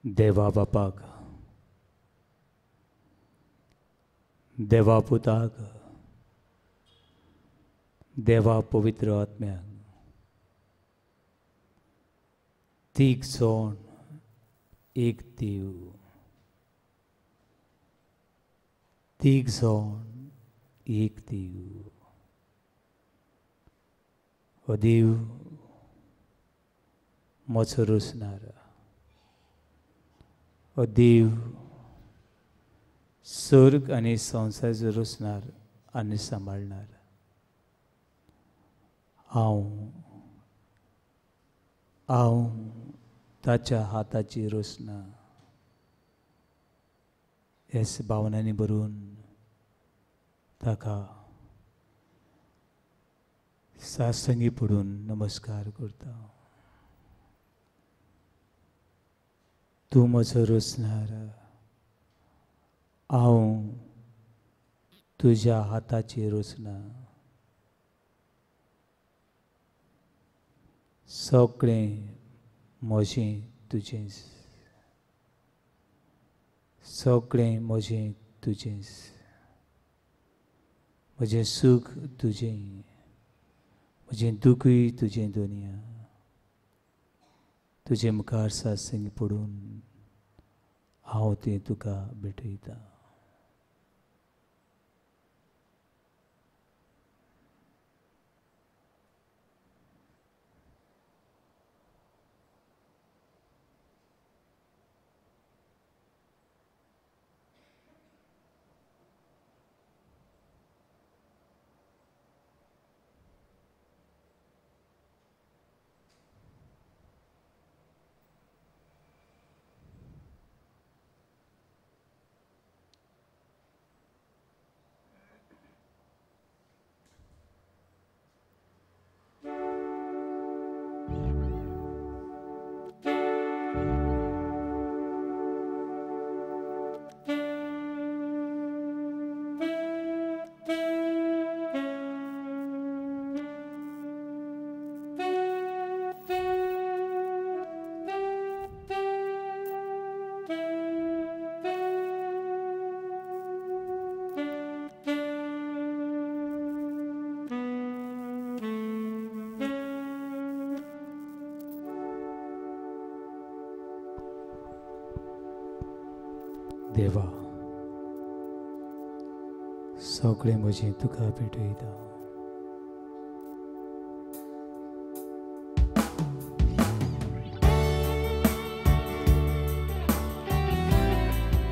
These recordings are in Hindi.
देवा बापाक, देवा पुताक, देवा पवित्र आत्म्याक तीग सोन एक देव, तीग सोन एक देव, ओ देव मोचो रुसनारा, ओ देव स्वर्ग आणि संसार रुसनार आणि सांभाळणार, हांव ताच्या हाताची रुसना ह्याच भावनांनी भरून ताका सासंगी पडून नमस्कार करता. तूं म्हजो रुसनार, हांव तुज्या हाताची रुसना. सगळें म्हजें तुजेंच, सगळें म्हजें तुजेंच, म्हजें सूख तुजें, म्हजें दुखूय तुजें दुनिया. तुजे मुखार सासंगी पडून हांव तें तुका भेटयता. देवा, सगळें म्हजें तुका भेटयता.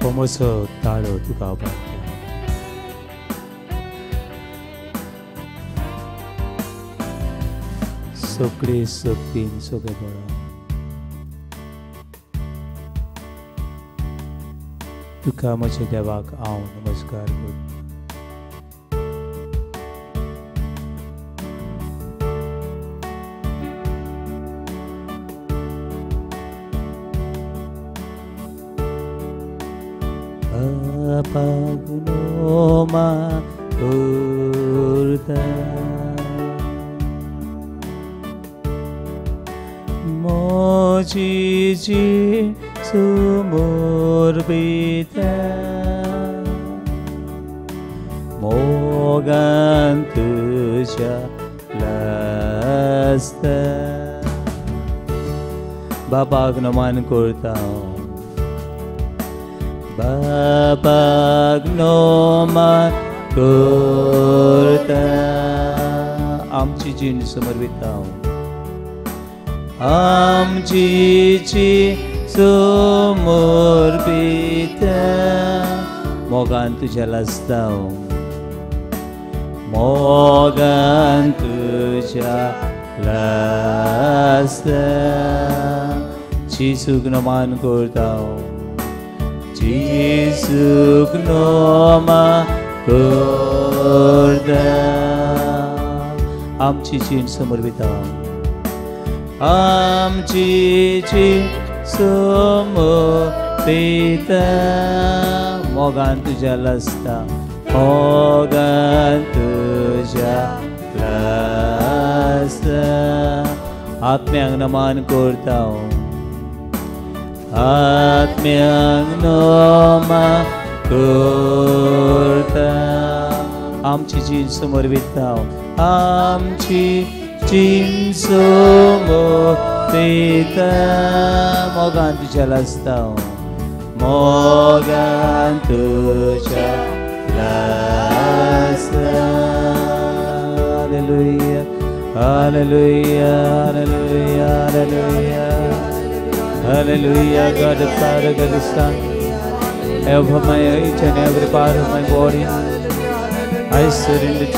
हो म्हजो ताळो तुका बांदता. सगळे सक्तीन सगळे बळान तुका म्हज्या देवाक हांव नमस्कार करता. बापाक नोमा करता, मोजी जी समोर बेता, मोगान तुझ्या लास्ता. बापाक नमन करता, बापाक नमन करता. आमची जीण समर्पिता, आमची जी समोर बेता. मोगान तुझ्या लास्ता, मोगान तुझ्या लास्ता. जेसूक नमन करता, जेसूक नमन करता. आमची जीण समर्पिता, आमची जीण समर्पिता. मोगान तुझ्या लास्ता, मोगान तुझ्या लास्ता. आत्म्यांक नमन करता, आत्म्याक नोमा करता आमची जीण समोर विता आमची जीण समोर विता मोगान तुझ्या लासता मोगान तुझ्या लासता hallelujah hallelujah hallelujah hallelujah Hallelujah, God the Father, God the Son. Over my each and every part of my body, I surrender to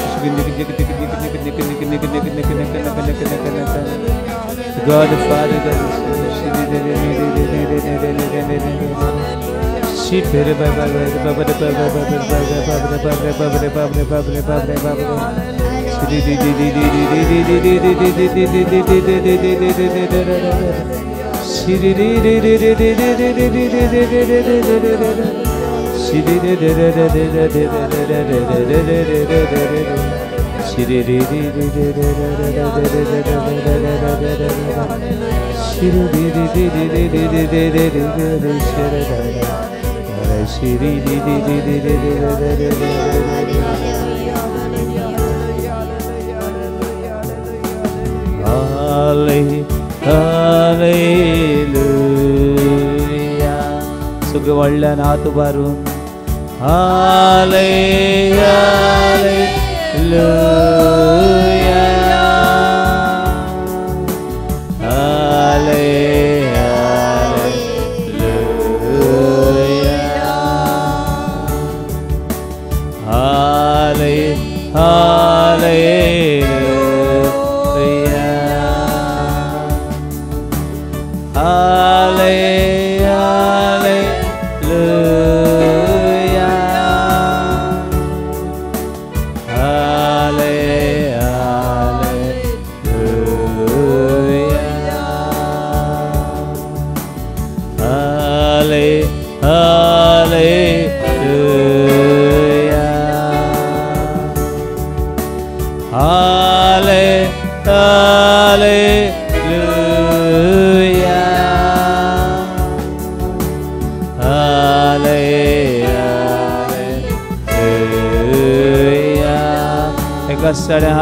God the Father, God the Hallelujah. Sugge वडल्यान हात उबारून Hallelujah.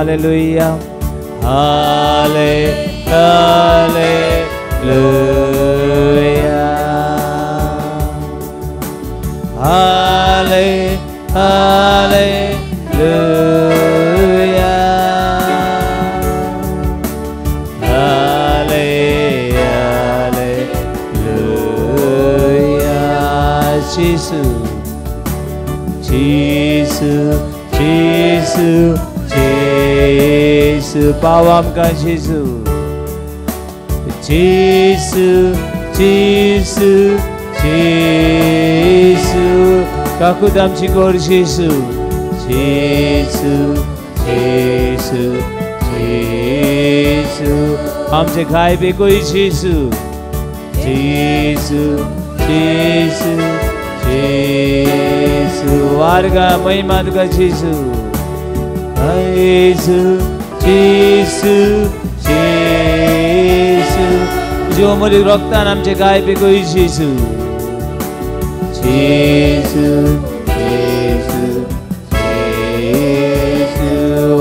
Hallelujah, पावामका जेसु जेसु जेसु जेसु काकुदामची गोड जेसु जेसु जेसु जेसु आमचे खाय बेकोई जेसु जेसु जेसु जेसु वारगा महिमा तुका जेसु जेसु जेसु जेसु जो मोरी रक्तान आमचे गाय बेकोई जेसु जेसु जेसु जेसु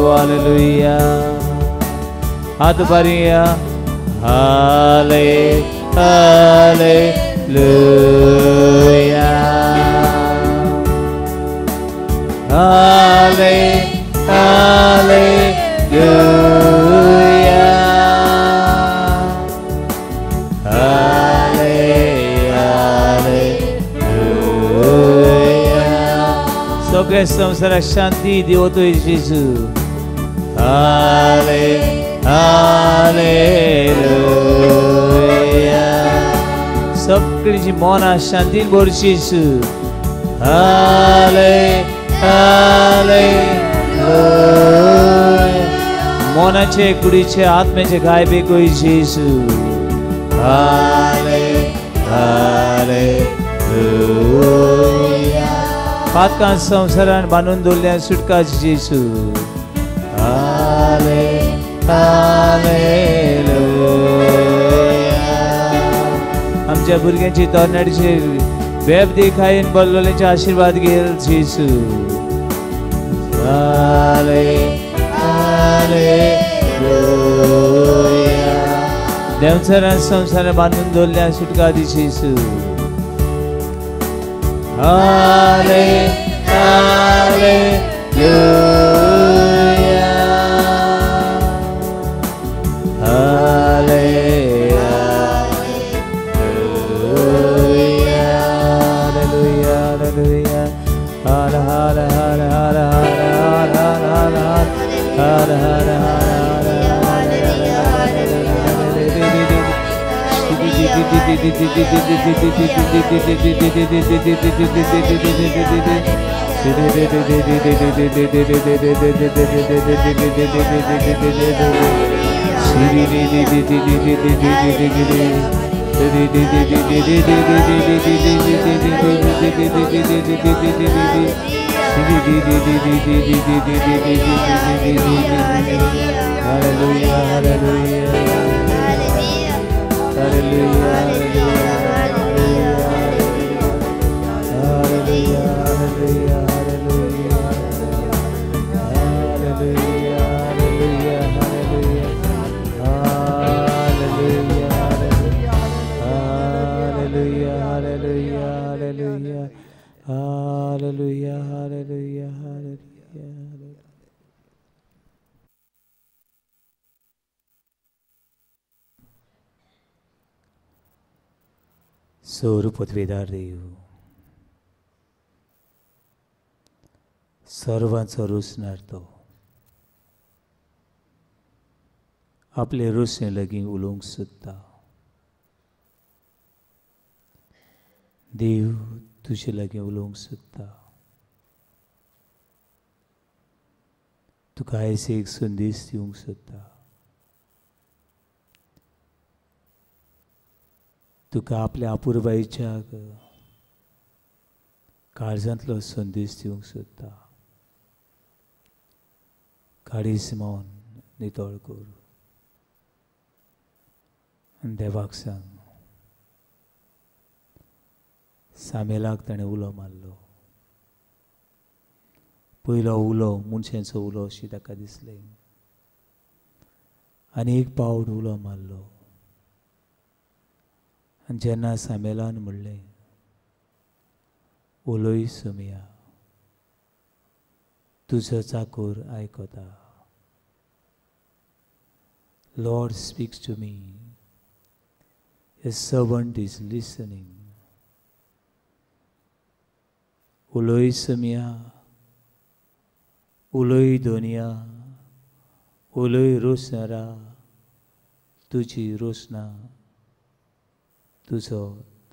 हालेलुया हाथ पारिया हाले हालेलुया हाले हाले सगळे संसाराक शांती देवतोय जेसू हालेलुया सगळीची मना शांतीन भरची जेसू मनाचे कुडीचे आत्म्याचे गाय बेकोई जेसू हालेलुया पातकां संसारान बांदून दवरल्या सुटका जेसू तुमच्या भुरग्यांची तोंडाचेर वेब देखायन बोललोलेंचे आशीर्वाद घेल जेसू हालेलुया देवचारान संसार बांधून दवरल्या सुटका दी जेसू हालेलुया सोरपतवेदार देव सर्वांचो रुसणार तो आपले रुसणे लगीं उलोवंक सोदता देव तुजे लागीं उलोवंक सोदता तुका आयज एक संदेश दिवंक सोदता तुका आपल्या आपुरबायेच्या काळजांतलो संदेश दिवंक सोदता काळीज मावन नितळ कर आनी देवाक सांग सामेलाक ताणें उलो मारलो पयलो उलो मनशांचो उलो अशी ताका दिसलें आनी एक पावट उलो मारलो आनी जेन्ना सामेलान म्हणलें उलोय सुमिया तुजो चाकर आयकता Lord speaks to me. His servant is listening. उलोय सुमिया उलोय Doniya उलोय रोसनारा तुजी रोसना तुजो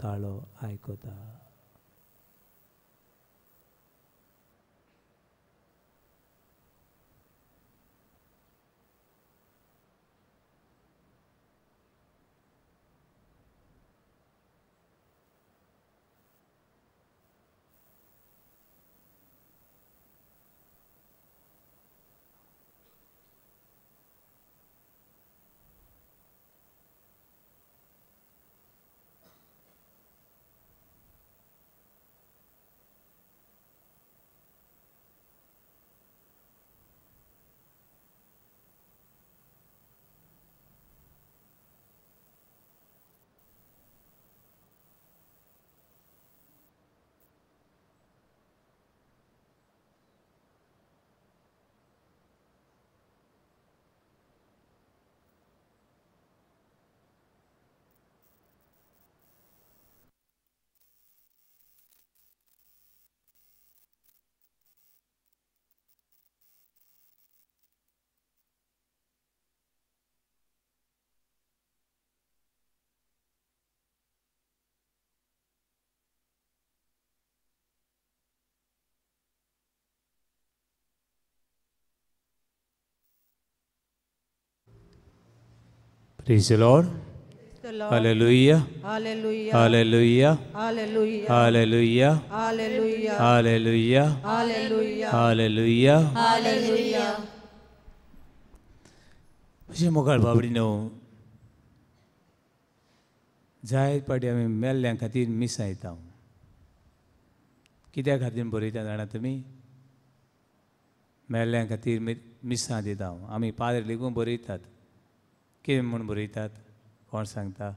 ताळो आयकता Praise the Lord. Hallelujah. Hallelujah. Hallelujah. Hallelujah. Hallelujah. Hallelujah. Hallelujah. Hallelujah. Hallelujah. Hallelujah. अशें मोगाळ बाबडीनो जाय पाटी आमी मेल्ल्यां खातीर मिसायता. कित्या खातीर बरयता जाणा तुमी? मेल्ल्यां खातीर मिसां दिता. आमी पाद्र लेगून बरयतात. कितें म्हूण बरयतात? कोण सांगता?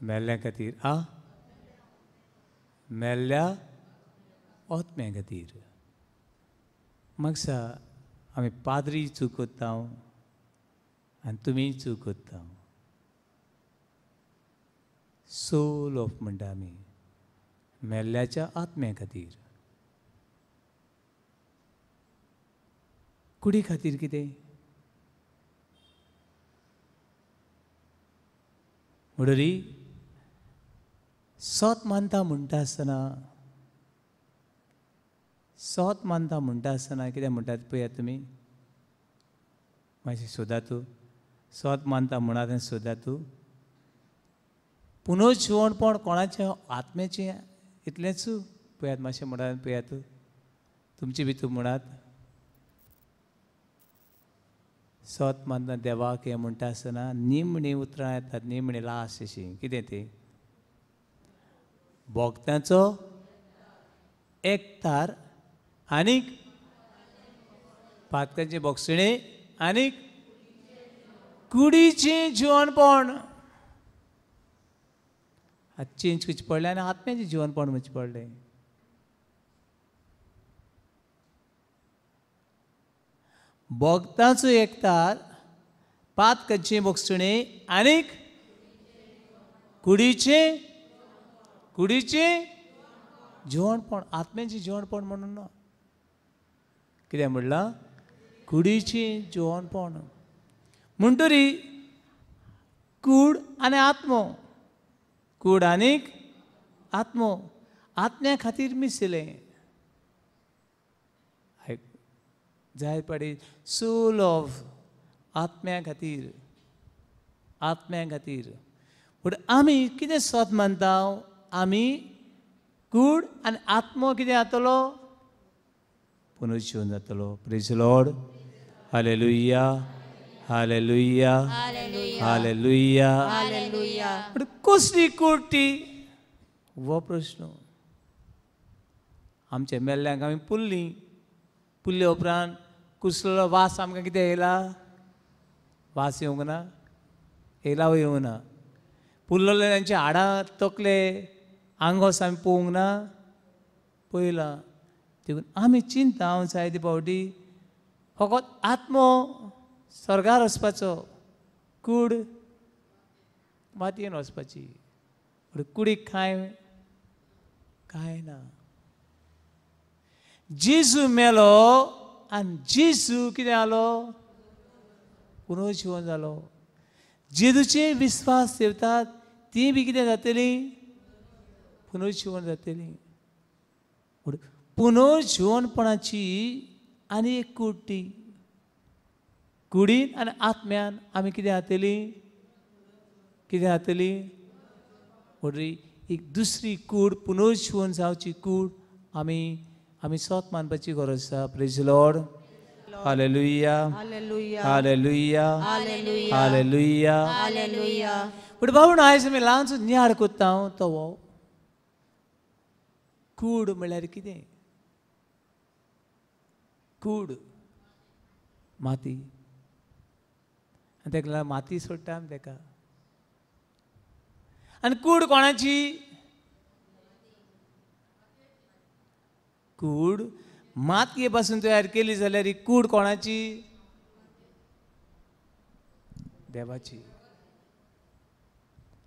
मेल्ल्यां खातीर मेल्ल्या ओतम्यां खातीर. म्हाका सा आमी पाद्री चूक कोत्ता आनी तुमी चूक कोत्ता. सोल ऑफ म्हणटा आमी मेल्ल्याच्या आत्म्या खातीर. कुडी खातीर कितें? म्हणटरी सोत मानता म्हणटा आसतना कितें म्हणटात पळयात तुमी? मातशें सोदा तूं. सोत मानता म्हणत आनी सोदा तूं. पुनर्जीवणपण कोणाचें? आत्म्याचें. इतलेंच पळयात. मातशें म्हणत पळयात. तुमचे भितर म्हणत. सोत मानता देवाक हें म्हणटा आसतना निमणीं उतरां येतात. निमणीं लास्ट अशीं. कितें तें? भोगतांचो एकतार आनीक पातकांचे बोगसणे आनीक कुडीचें जिवणपण. आतां चेंज करचें पडलें आनी आत्म्याचें जिवणपण म्हणचें पडलें. भोगतांचो एकतार, पातकांचे बोगसणे आनीक कुडीचें जिवणपण. आत्म्याचें जिवणपण म्हणून ना. कितें म्हणलां? कुडीचें जिवणपण. म्हणटरी कूड आनी आत्मो. कूड आनीक आत्मो. आत्म्या खातीर मिसलें. जाय पाटी सोल ऑफ आत्म्या खातीर. आत्म्या खातीर. पूण आमी कितें सोत मानता? आमी कूड आनी आत्मो कितें जातलो? पुनर्जीवन जातलो. Praise the Lord. Hallelujah, hallelujah, hallelujah, hallelujah. पूण कसली कूड ती? हो प्रश्न. आमच्या मेल्ल्यांक आमी पुल्लीं. पुल्ले उपरांत कुसलेलो वास आमकां कितें येयला? वास येवंक ना? येयला वा येवंक ना? पुल्लले तांचे हाडां तकले आंगोस आमी पळोवंक ना? पळयलां. देखून आमी चिंता जाय ते फावटी फकत आत्मो स्वर्गार वचपाचो, कूड मातयेन वचपाची. कुडीक कांय ना. जेजू मेलो आनी जेजू कितें जालो? पुनर्जीवन जालो. जेजूचेर विस्वास ठेवतात ती बी कितें जातलीं? पुनर्जीवन जातलीं. पुनर्जीवनपणाची आनी एक कूड ती. कुडीन आनी आत्म्यान आमी कितें जातलीं? कितें जातलीं? म्हणटरी एक दुसरी कूड, पुनर्जीवन जावची कूड आमी सोत मानपाची गरज आसा. Praise the Lord. Hallelujah, hallelujah, hallelujah, hallelujah, hallelujah, hallelujah. पूण बाबून आयज आमी ल्हानसो न्याड कोत्ता तो हो कूड म्हळ्यार कितें? कूड माती. आनी ताका लागून माती सोडटा आमी ताका. आनी कूड कोणाची? कूड मातये पासून तयार केली जाल्यार ही कूड कोणाची? देवाची.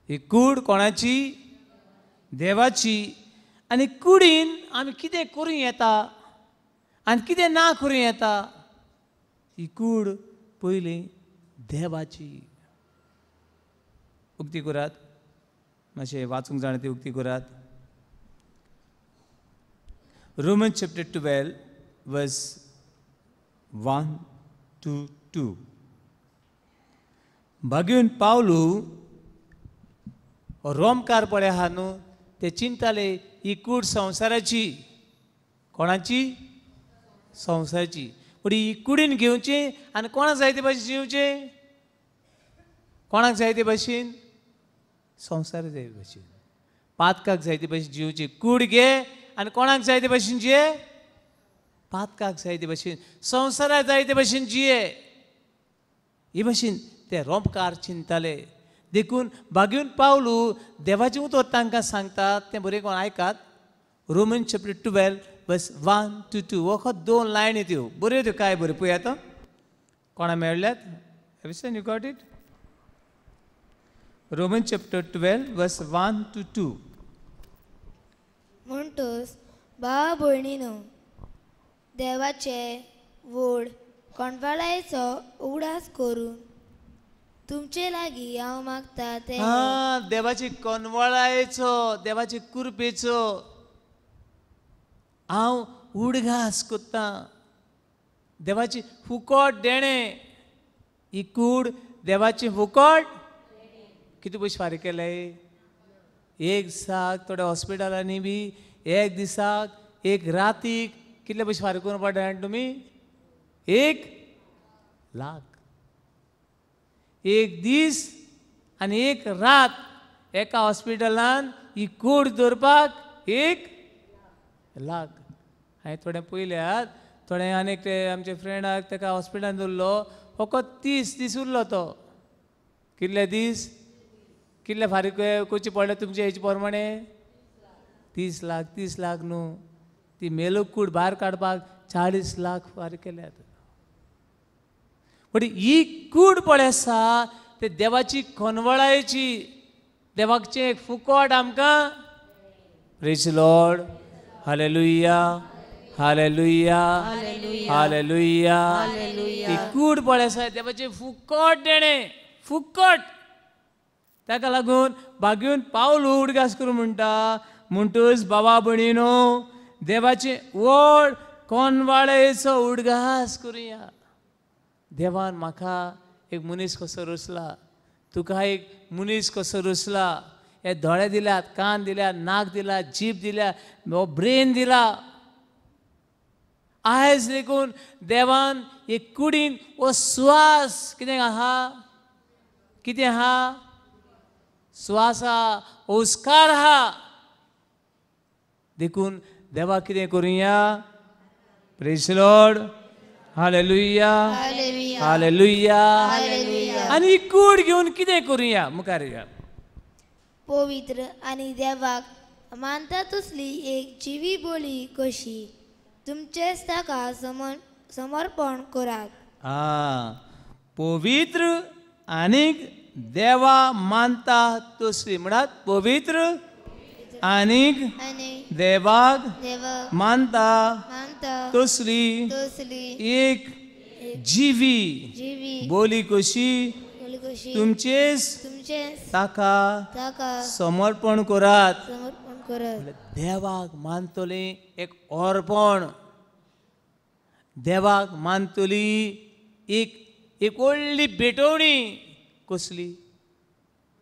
ही कूड कोणाची? देवाची. आनी कुडीन आमी कितें करूं येता आनी कितें ना करूं येता? ही कूड पयली देवाची. उक्ती करात. मातशें वाचूंक जाणा ती उक्ती करात. Romans chapter 12 verse 1 to 2. भाग्यून पावलू रोमकार पळय आहा न्हू ते चिंताले ही कूड संवसाराची. कोणाची? संवसाराची. पूण ही कुडीन घेवची आनी कोणाक जाय ते भाशेन जिवचें? कोणाक जाय ते भाशेन? संवसार जाय भशेन पातकाक जाय ते भशेन जिवची कूड घे आनी कोणाक जाय ते भशेन जिये पातकाक जाय ते भशेन संवसाराक जाय ते भशेन जिये हे भशेन ते रोंपकार चिंतताले देखून बागेवन पावलू देवाचें उतर तांकां सांगतात तें बरें कोण आयकात रोमन चॅप्टर 12 वर्स 1 to 2 वखद 2 लायनी त्यो बऱ्यो त्यो काय बऱ्यो पळयात कोणा मेळ्ळ्यात एवरीसन you got it Roman chapter 12 verse 1 to 2 म्हणटोस भावा भयणीनो देवाचे व्हड कोणवाळायेचो उगडास करून तुमचे लागीं हांव मागता ते देवाची कोनवळायेचो देवाची कृपेचो हांव उडगास कोत्ता देवाची फुकट देणे ही कूड देवाची फुकट किती पयशे फारीक केले एक दिसाक थोड्या हॉस्पिटलांनी बी एक दिसाक एक रातीक कितले पयशे फारीक करून पडटा तुमी 1 लाख एक दीस आनी एक रात एका हॉस्पिटलान ही कूड दवरपाक 1 लाख हांवें थोडे पयल्यात थोडे आनीक ते आमचे फ्रेंडाक ताका हॉस्पिटलान दवरलो फकत 30 दीस उरलो तो कितले दीस कितले फारीक करचे पडले तुमचे हेचे प्रमाणे 30 लाख न्हू ती मेलूक कूड भायर काडपाक 40 लाख फारीक केल्यात पण ही कूड पळय आसा ते देवाची कोनवळायेची देवाचे एक फुकट आमकां praise Lord hallelujah hallelujah hallelujah ही कूड पळय आसा देवाचे फुकट देणे फुकट ताका लागून बागेवन पावलू उडगास करूं म्हणटा म्हणटूच बाबा भयणीनो देवाचे व्हड कोनवाळेचो उडगास करुया देवान म्हाका एक मनीस कसो रचला तुका एक मनीस कसो रचला हे दोळे दिल्यात कान दिल्यात नाक दिला जीभ दिल्या ब्रेन दिला आयज देखून देवान एक कुडीन वो श्वास कितें आहा श्वास आहा उस्कार आहा देखून देवा कितें करुया प्रेज लॉर्ड हालेलुया हालेलुया आनी कूड घेवन कितें करुया मुखार या पवित्र आनी देवाक मानता तसली एक जिवी बोली कशी तुमचेच ताका समर्पण करात पवित्र आनीक देवा मानता तसली म्हणत पवित्र आनीक देवाक मानता तसली एक जिवी बोली कशी तुमचेच ताका समर्पण करात देवाक मानतली एक अर्पण देवाक मानतली एक व्हडली भेटवणी कसली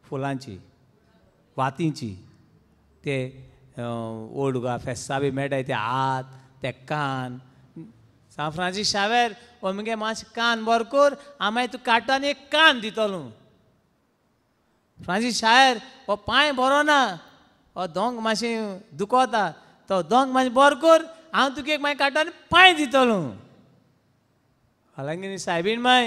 फुलांची वातींची ते ओडगा फेस्ता बी मेळटाय ते हात ते कान सांव फ्रांसीस शावेर हो मगे मातशें कान बरो कर हांव मागीर तूं काडटा आनी एक कान दितलो फ्रांसीस शावेर हो पांय बरो ना हो दोंग मातशें दुखोता तो दोंग मातशें बरो कर हांव तुका एक मागीर काडटा आनी पांय दितलो हालांकी सायबीण माय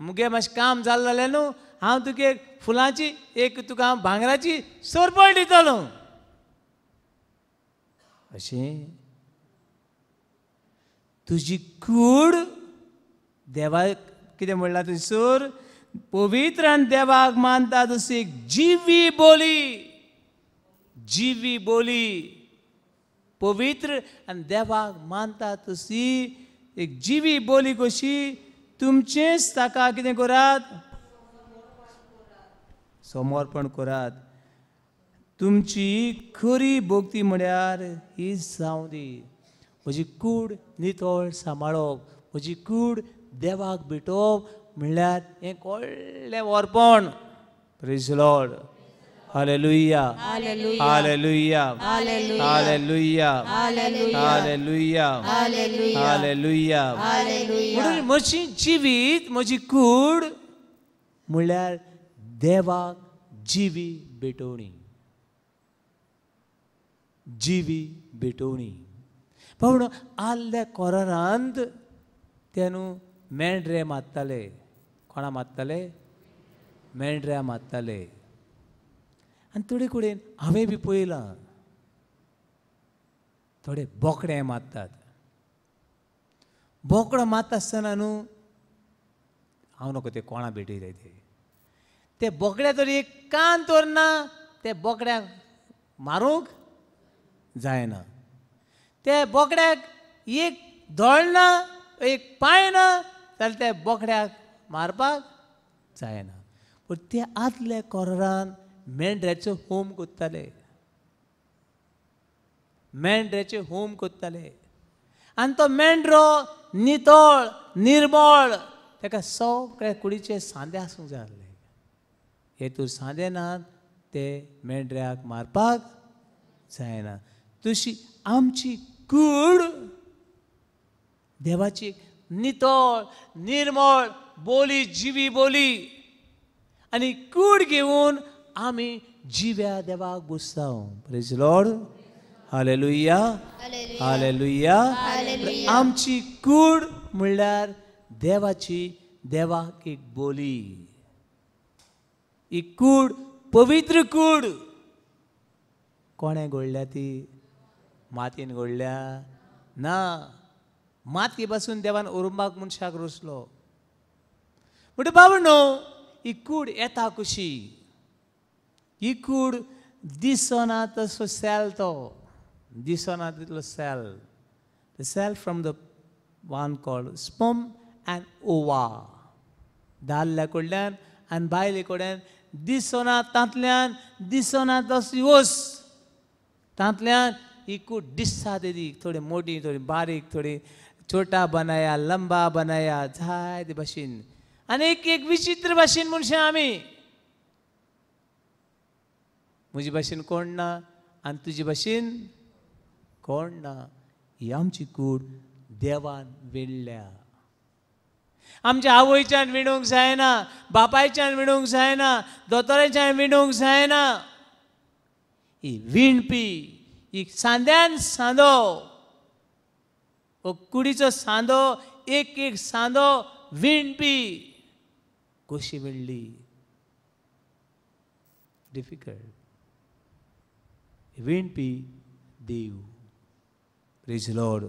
मुगे मातशें काम जालें जाल्यार न्हू हांव तुका एक फुलांची एक तुका हांव भांगराची सरपळ दितलो अशें तुजी कूड देवाक कितें म्हणलां थंयसर पवित्र आनी देवाक मानता तशी एक जिवी बोली पवित्र आनी देवाक मानता तशी एक जिवी बोली कशी तुमचेच ताका कितें करात समर्पण करात तुमची खरी भक्ती म्हळ्यार ही जावं दी म्हजी कूड नितळ सांबाळप म्हजी कूड देवाक भेटोवप म्हणल्यार हें व्हडलें अर्पण praise Lord hallelujah hallelujah hallelujah hallelujah hallelujah म्हणून म्हजी जिवीत म्हजी कूड म्हणल्यार देवाक जिवी भेटोवणी. जिवी भेटोवणी. पण आल्ल्या कोरांत ते न्हू मेंढरे मारताले. कोणा मारताले? मेंढऱ्या मारताले. आनी थोडे कडेन हांवें बी पळयलां थोडे बोकडे मारतात. बोकडो मारता आसतना न्हू हांव नको ते कोणा भेटयले ते बोकड्या तरी एक कान तोरना ते बोकड्याक मारूंक जायना. ते बोकड्याक एक धोळ ना एक पांय ना जाल्यार ते बोकड्याक मारपाक जायना. पूण ते आदले कोरान मेंढऱ्याचो होम कोत्ताले. मेंढऱ्याचे होम कोत्ताले. आनी तो मेंढरो नितळ निर्मळ ताका सगळे कुडीचे सांदे आसूंक जाय आसले. हेतूर सांदे नात ते मेंढऱ्याक मारपाक जायना. तशी आमची कूड देवाची नितळ निर्मळ बोली जिवी बोली आनी कूड घेवन आमी जिव्या देवाक बुजता. Praise Lord. Hallelujah hallelujah. आमची कूड म्हणल्यार देवाची देवाक एक बोली. ही कूड पवित्र कूड. कोणे घडल्या ती? मातयेन घडल्या ना. मातये पासून देवान उरुंबाक मनशाक रोसलो. म्हणटा बाबा न्हू ही कूड येता कशी? ही कूड दिसना तसो सेल तो दिसना तितलो cell. The cell from the one called sperm and ova. दादल्या कडल्यान आनी बायले कडल्यान दिसना तांतल्यान दिसना तशी वस तांतल्यान ही कूड दिसता तेदी थोडी मोटी थोडी बारीक थोडी छोटा बनाया लंबा बनाया जायते भाशेन आनी एक विचित्र भाशेन मनशां आमी. म्हजी भाशेन कोण ना आनी तुजी भाशेन कोण ना. ही आमची कूड देवान विणल्या. आमच्या आवयच्यान विणूंक जायना बापायच्यान विणूंक जायना दोतोराच्यान विणूंक जायना. ही विणपी ही सांद्यान सांदो हो कुडीचो सांदो एक सांदो विणपी कशी विणली. डिफिकल्ट. विणपी देव. Praise Lord.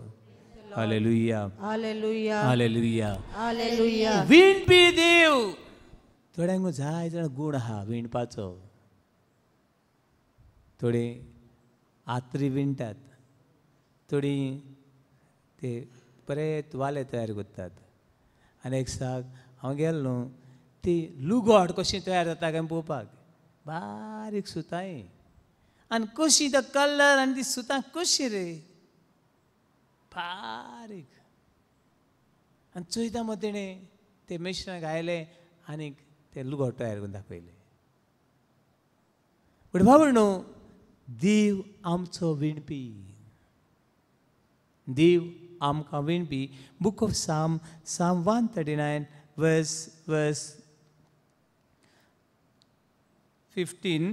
Hallelujah hallelujah hallelujah hallelujah. विणपी देव. थोड्यांक जाय जाण गूण आहा विणपाचो. थोडे आत्री विणटात थोडी ते बरे तुवाले तयार करतात. आनी एक साक हांव गेलो न्हू ती लुगोट कशी तयार जाता काय पळोवपाक. बारीक सुतांय आनी कशी तो कलर आनी ती सुतां कशी रे बारीक. आनी चोयता मग तेणें ते मेशिनाक आयले आनी ते लुगोट तयार करून दाखयले. बट बाबा न्हू देव आमचो विणपी. देव आमकां विणपी. Book of Psalm 139 verse 15,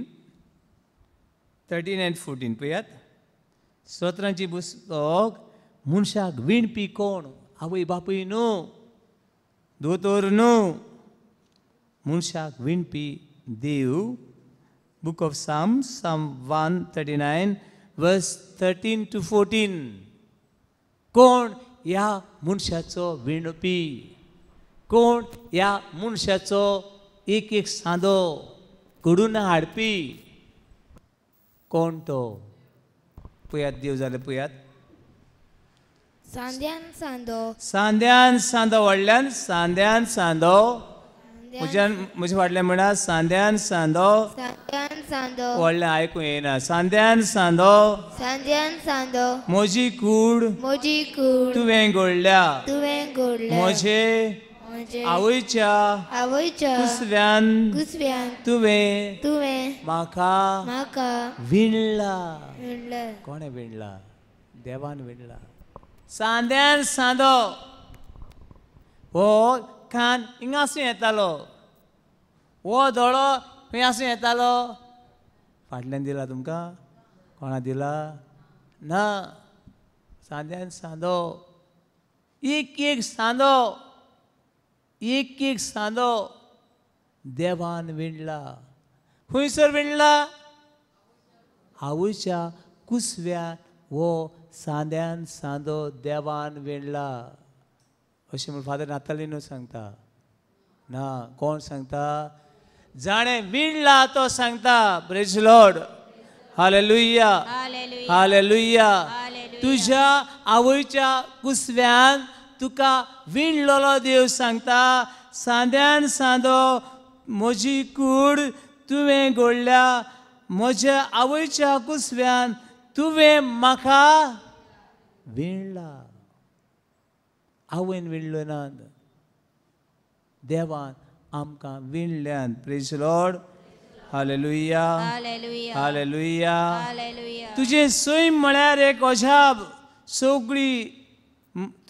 13 and 14 पळयात. स्तोत्रांची पुस्तक मनशाक विणपी कोण? आवय बापूय न्हू दोतोर न्हू. मनशाक विणपी देव. Book of Psalm 139 verse 13 to 14. कोण ह्या मनशाचो विणपी? कोण ह्या मनशाचो एक सांदो घडून हाडपी? कोण तो? पळयात देव जाल्यार पळयात. सांद्यान सांदो. सांद्यान सांदो व्हडल्यान सांद्यान सांदो. म्हजे फाटल्यान म्हणा सांद्यान सांदो. सांद्यान सांदो. व्हडलें आयकूं येना. सांद्यान सांदो. सांद्यान सांदो. म्हजी कूड म्हजी कूड तुवें घडल्या. तुवें घडल्या. म्हजे आवयच्या कुसव्यान तुवें म्हाका विणला. कोणे विणला? देवान विणला. सांद्यान सांदो. हो कान हिंगासून येतालो. हो दोळो खंय आसूं येतालो फाटल्यान दिला तुमकां कोणा दिला ना सांद्यान सांदो एक एक सांदो एक एक सांदो देवान विणला खंयसर विणला आवयच्या कुसव्यान वो सांद्यान सांदो देवान विणला अशें म्हूण फादर नातालिनो सांगता ना कोण सांगता जाणे विणला तो सांगता प्रेज लॉर्ड हालेलुया हालेलुया तुझ्या आवयच्या कुसव्यान तुका विणलेलो देव सांगता सांद्यान सांदो म्हजी कूड तुवें घोडल्या म्हज्या आवयच्या कुसव्यान तुवें म्हाका विणला आवयन विणलो ना देवान आमकां विणल्यान प्रेज लॉर्ड हालेलुया हालेलुया तुजें सैम म्हळ्यार एक अजाप सगळी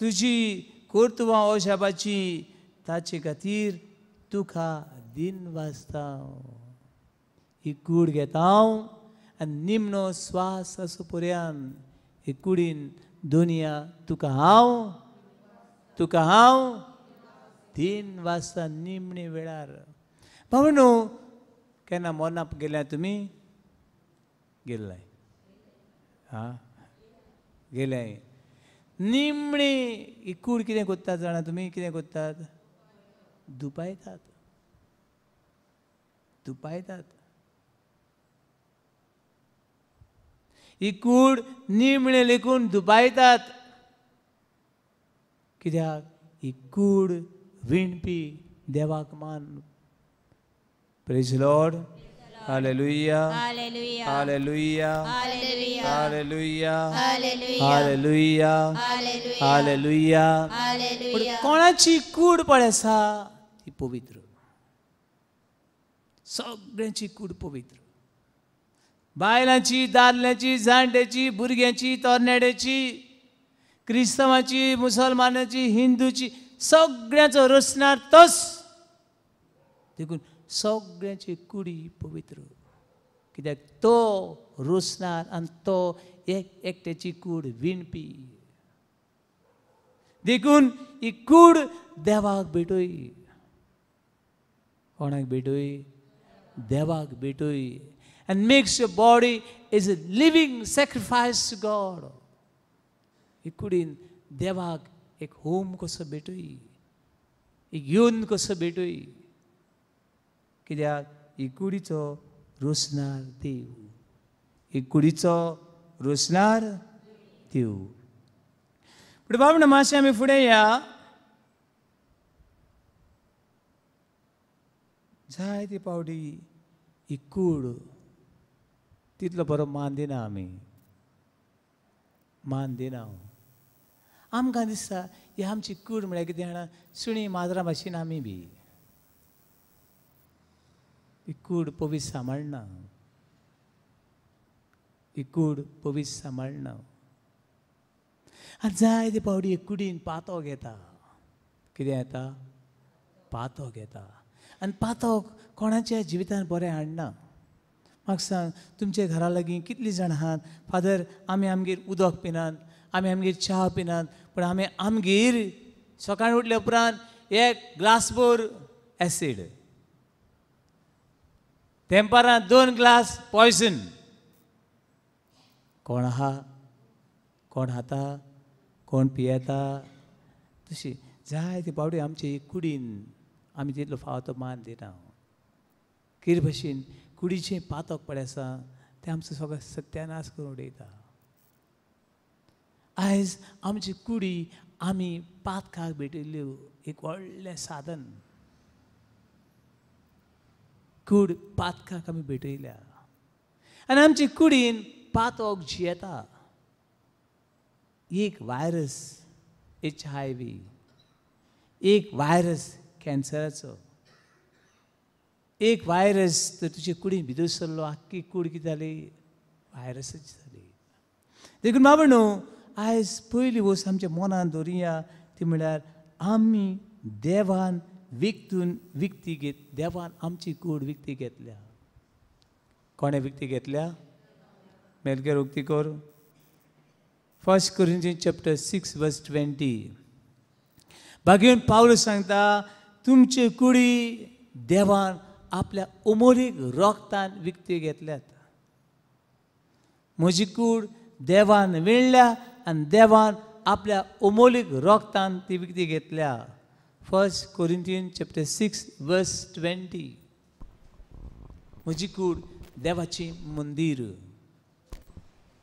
तुजी कर्तुवां अजापाची ताचे खातीर तुका दिन वाजता ही कूड घेता हांव आनी निमणो स्वास असो पर्यान हे कुडीन दुनिया तुका हांव दिन वाजता निमणे वेळार भावनो केन्ना मरनाप गेल्या तुमी गेल्लाय हा गेल्याय निमणे ही कूड कितें कोत्तात जाणा तुमी कितें कोत्तात दुपायतात ही कूड निमणे लेखून दुबायतात कित्याक ही कूड विणपी देवाक मान praise Lord hallelujah hallelujah hallelujah hallelujah hallelujah कोणाची कूड पळय आसा ती पवित्र सगळ्यांची कूड पवित्र बायलांची दादल्यांची जाणट्याची भुरग्यांची तरणाट्याची क्रिस्तवांची मुसलमानाची हिंदूची सगळ्यांचो रचणार तोच देखून सगळ्यांची कुडी पवित्र कित्याक तो रोसणार आनी तो एकट्याची कूड विणपी देखून ही कूड देवाक भेटोय कोणाक भेटोय देवाक भेटोय and makes your body is a living sacrifice to God. ही कुडीन देवाक एक होम कसो भेटोय एक योन कसो भेटोय कित्याक ही कुडीचो रोसणार देव ही कुडीचो रोसणार देव पुढे बाबा मातशें आमी फुडें या जायती पावटी ही कूड तितलो बरो मान दिना आमी मान दिना आमकां दिसता ही आमची कूड म्हळ्यार कितें जाणा सुणी माजरां भाशेन आमी बी ही कूड पवीस सांबाळना ही कूड पवीस सांबाळना आनी जायते पावटी कुडीन पातो घेता कितें येता पातो घेता आनी पातो कोणाच्या जिवितान बरें हाडना म्हाका सांग तुमच्या घरा लागीं कितलीं जाणां आहात फादर आमी आमगेर उदक पिनात आमी आमगेर च्या पिनात पूण आमी आमगेर सकाळीं उठल्या उपरांत एक ग्लासभर एसीड तेंपारां 2 ग्लास पॉयझन कोण आहा कोण खाता कोण पियेता तशी जायते पावटी आमचे कुडीन आमी तितलो फावतो मान दिना कितें भशेन कुडीचें पातक पडे आसा तें आमचो सगळो सत्यानाश करून उडयता आयज आमची कुडी आमी पातकाक भेटयल्ल्यो एक व्हडलें साधन कूड पातकाक आमी भेटयल्या आनी आमचे कुडीन पातक जियेता एक वायरस HIV एक वायरस कॅन्सराचो एक वायरस तर तुजे कुडीन भितर सरलो आख्खी कूड कितें जाली वायरसच जाली देखून बाबा न्हू आयज पयली वस्त आमच्या मनान दवरिया ती म्हळ्यार आमी देवान विकती घेत देवान आमची कूड विकती घेतल्या कोणे विकती घेतल्या मेलकेर उक्ती कोर 1 Corinthians chapter 6 verse 20 बागेन पावलस सांगता तुमची कुडी देवान आपल्या अमोलीक रोगतान विकती घेतल्यात म्हजी कूड देवान विणल्या आनी देवान आपल्या अमोलीक रोगतान ती विकती घेतल्या 1 Corinthians chapter 6 verse 20 म्हजी कूड देवाची मंदिर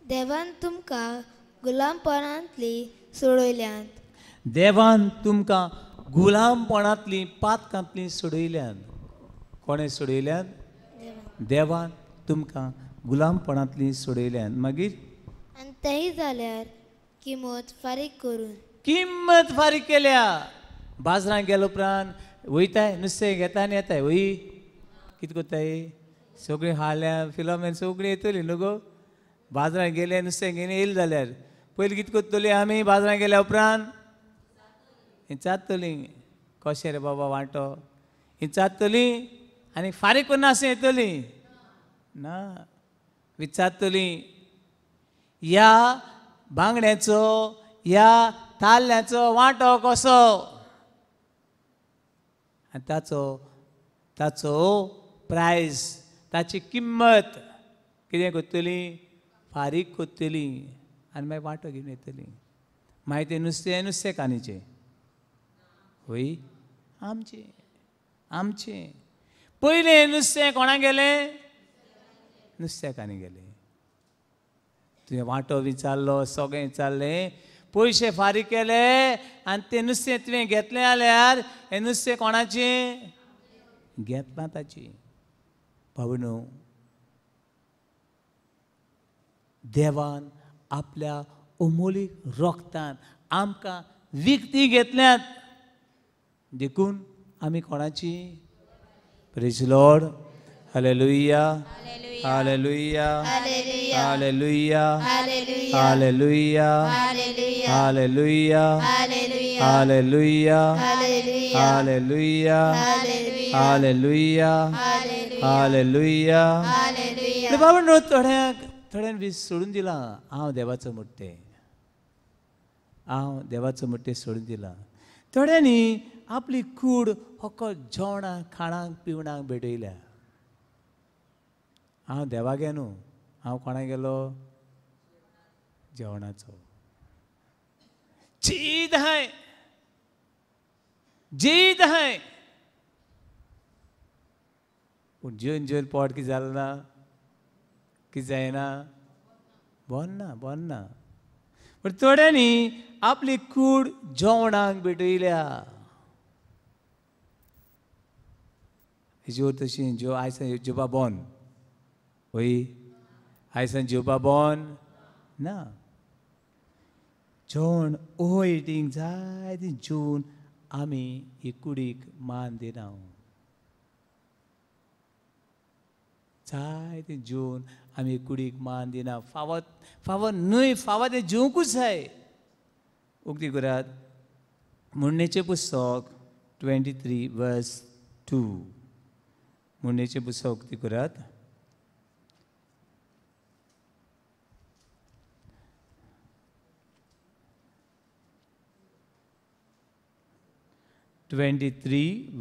देवान तुमकां गुलामपणांतली सोडयल्यांत देवान तुमकां गुलामपणांतली पातकांतली सोडयल्यान कोणें सोडयल्यान देवान तुमकां गुलामपणांतली सोडयल्यान मागीर आनी तेंय जाल्यार किंमत फारीक करून किंमत फारीक केल्या बाजारांत गेलो उपरांत वयताय नुस्तें घेता आनी येताय वय कितें कोत्ताय सगळीं हाल्या फिलोमेन सगळीं येतलीं न्हू गो बाजारांत गेले नुस्तें घेवन येयलें जाल्यार पयलीं कितें कोत्तलीं आमी बाजारांत गेल्या उपरांत ही चात्तलीं कशें रे बाबा वांटो ही चात्तलीं आनी फारीक करून आसूं येतलीं ना विचारतलीं ह्या बांगड्याचो ह्या ताल्ल्याचो वांटो कसो आनी ताचो प्रायस ताची किंमत कितें कोत्तलीं फारीक कोत्तलीं आनी मागीर वांटो घेवन येतलीं मागीर तें नुस्तें कानीचें होय आमचें पयलें नुस्तें कोणाक गेलें नुस्तेकांनी गेलें तुवें वांटो विचारलो सगळें विचारलें पयशे फारीक केले आनी तें नुस्तें तुवें घेतलें जाल्यार हें नुस्तें कोणाचें घेतना ताची भावनो देवान आपल्या अमोलीक रोगतान आमकां विकती घेतल्यात देखून आमी कोणाची praise Lord hallelujah hallelujah hallelujah hallelujah hallelujah hallelujah hallelujah hallelujah hallelujah बाबा न्हू थोड्यांक बी सोडून दिलां हांव देवाचो मुट्टे सोडून दिलां थोड्यांनी आपली कूड फकत जेवणाक खाणाक पिवणाक भेटयल्या हांव देवा गे न्हू हांव कोणा गेलो जेवणाचो जीद हाय पूण जेवन पोट कितें जालें ना कितें जायना बोन्ना पूण थोड्यांनी आपली कूड जेवणाक भेटयल्या हेजेर तशी आयज जेवपा बोन वय आयसान जेवपा बोन ना जेवण इटींग जाय ती जेवन आमी ही कुडीक मान दिना जाय ती जेवन आमी कुडीक मान दिना फावत न्हय फावत तें जेवंकूच जाय उक्ती करात म्हणणेचें पुस्तक 23 verse 2 म्हणणेचें पुस्तक उक्ती करात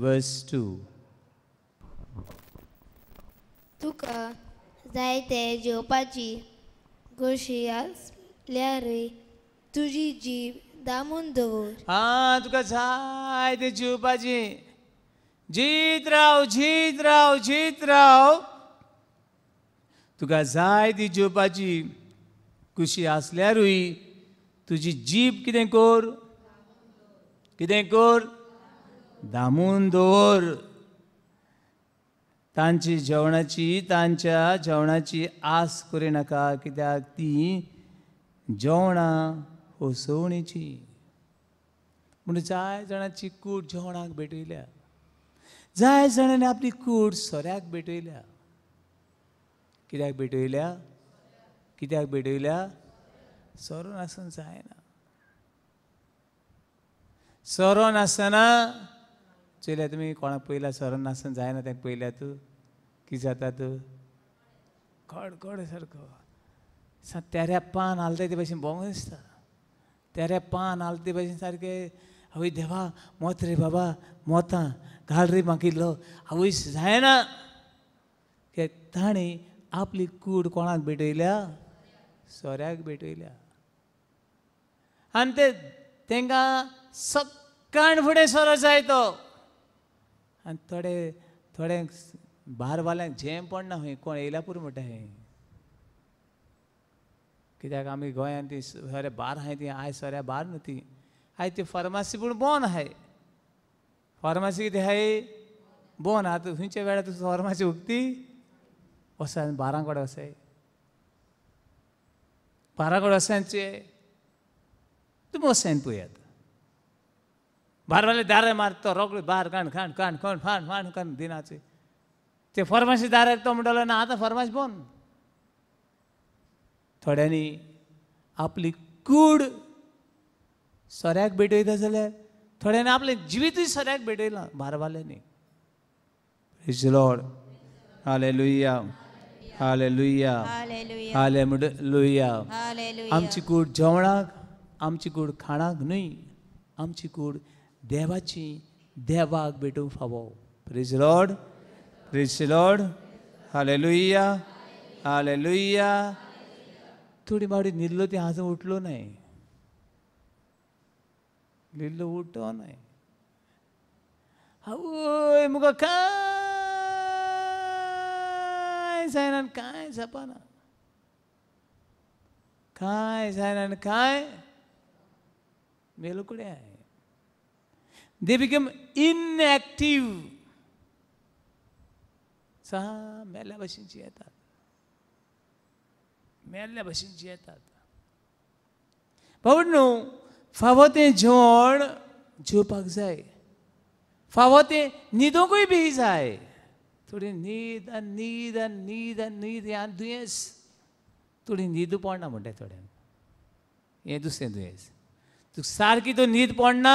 verse 2 तुका जाय ते जेवपाची गोशी आसल्यारय तुजी जीब दामून दवर तुका जाय ते जेवपाची जीत राव तुका जाय ती जेवपाची कुशी आसल्यारूय तुजी जीब कितें कोर दामून दवर तांच्या जेवणाची आस करिनाका कित्याक ती जेवणां होसवणीची म्हूण जाय जाणांची कूड जेवणाक भेटयल्या जाय जाणांनी आपली कूड सोऱ्याक भेटयल्या कित्याक भेटयल्या सोरो नासून जायना सोरो नासतना चोयल्या तुमी कोणाक पयल्या सोरो नासून जायना तें पयल्या तूं कितें जाता तूं कडकड सारको तेऱ्या पान हालता ते भशेन भोंवंक दिसता तेऱ्या पान हालता ते भशेन सारके आवय देवा मोत रे बाबा मोता घाल रे म्हाका इल्लो आवय जायना की ताणी आपली कूड कोणाक भेटयल्या सोऱ्याक भेटयल्या आनी ते तांकां सक्काण फुडें सोरो जाय तो आनी थोड्यांक बारवाल्यांक झेम पडना खंय कोण येयल्या पुरो म्हणटा हें कित्याक आमी गोंयांत ती सोऱ्या बार आहाय ती आयज सोऱ्या बार न्हू ती आयज ती फार्मासी पूण बंद आहाय फार्मासी कितें आहाय बंद आतां खंयच्या वेळार तूं फार्मासी उगती वसा बारां कडेन वसाय बारा कडेन वसांचे तुमी वसायन पळयात बारवाले दारां मारता रोखडे बार काण खाण काण कोण फाण फाण काण दिनाचे ते फार्मासी दाराक तो म्हणटलो ना आतां फार्मासी बंद थोड्यांनी आपली कूड सोऱ्याक भेटयता जाल्यार थोड्यांनी आपलें जिवीतूय सोऱ्याक भेटयलां बारवाल्यांनी praise the Lord hallelujah hallelujah hallelujah आमची कूड जेवणाक आमची कूड खाणाक न्हय आमची कूड देवाची देवाक भेटूंक फावो praise the Lord praise the Lord hallelujah hallelujah थोडी बावडी न्हिदलो ती आजून उठलो नाही न्हिदलो उठो नाही आवय मुगो कांय जायना कांय जापाना कांय जायना कांय मेलुकड्या दे बिकम इनएक्टिव्ह सा मेल्या भशेनची येतात मेल्ल्या भशेनची येतात बाबड न्हू फावो तें जेवण जेवपाक जाय फावो तें न्हिदोंकूय बी जाय थोडी न्हीद आनी न्हीद आनी न्हीद आनी न्हीद हें दुयेंस थोडी न्हीद पडना म्हणटा थोड्यांक हें दुसरें दुयेंस तुका सारकी तो न्हीद पडना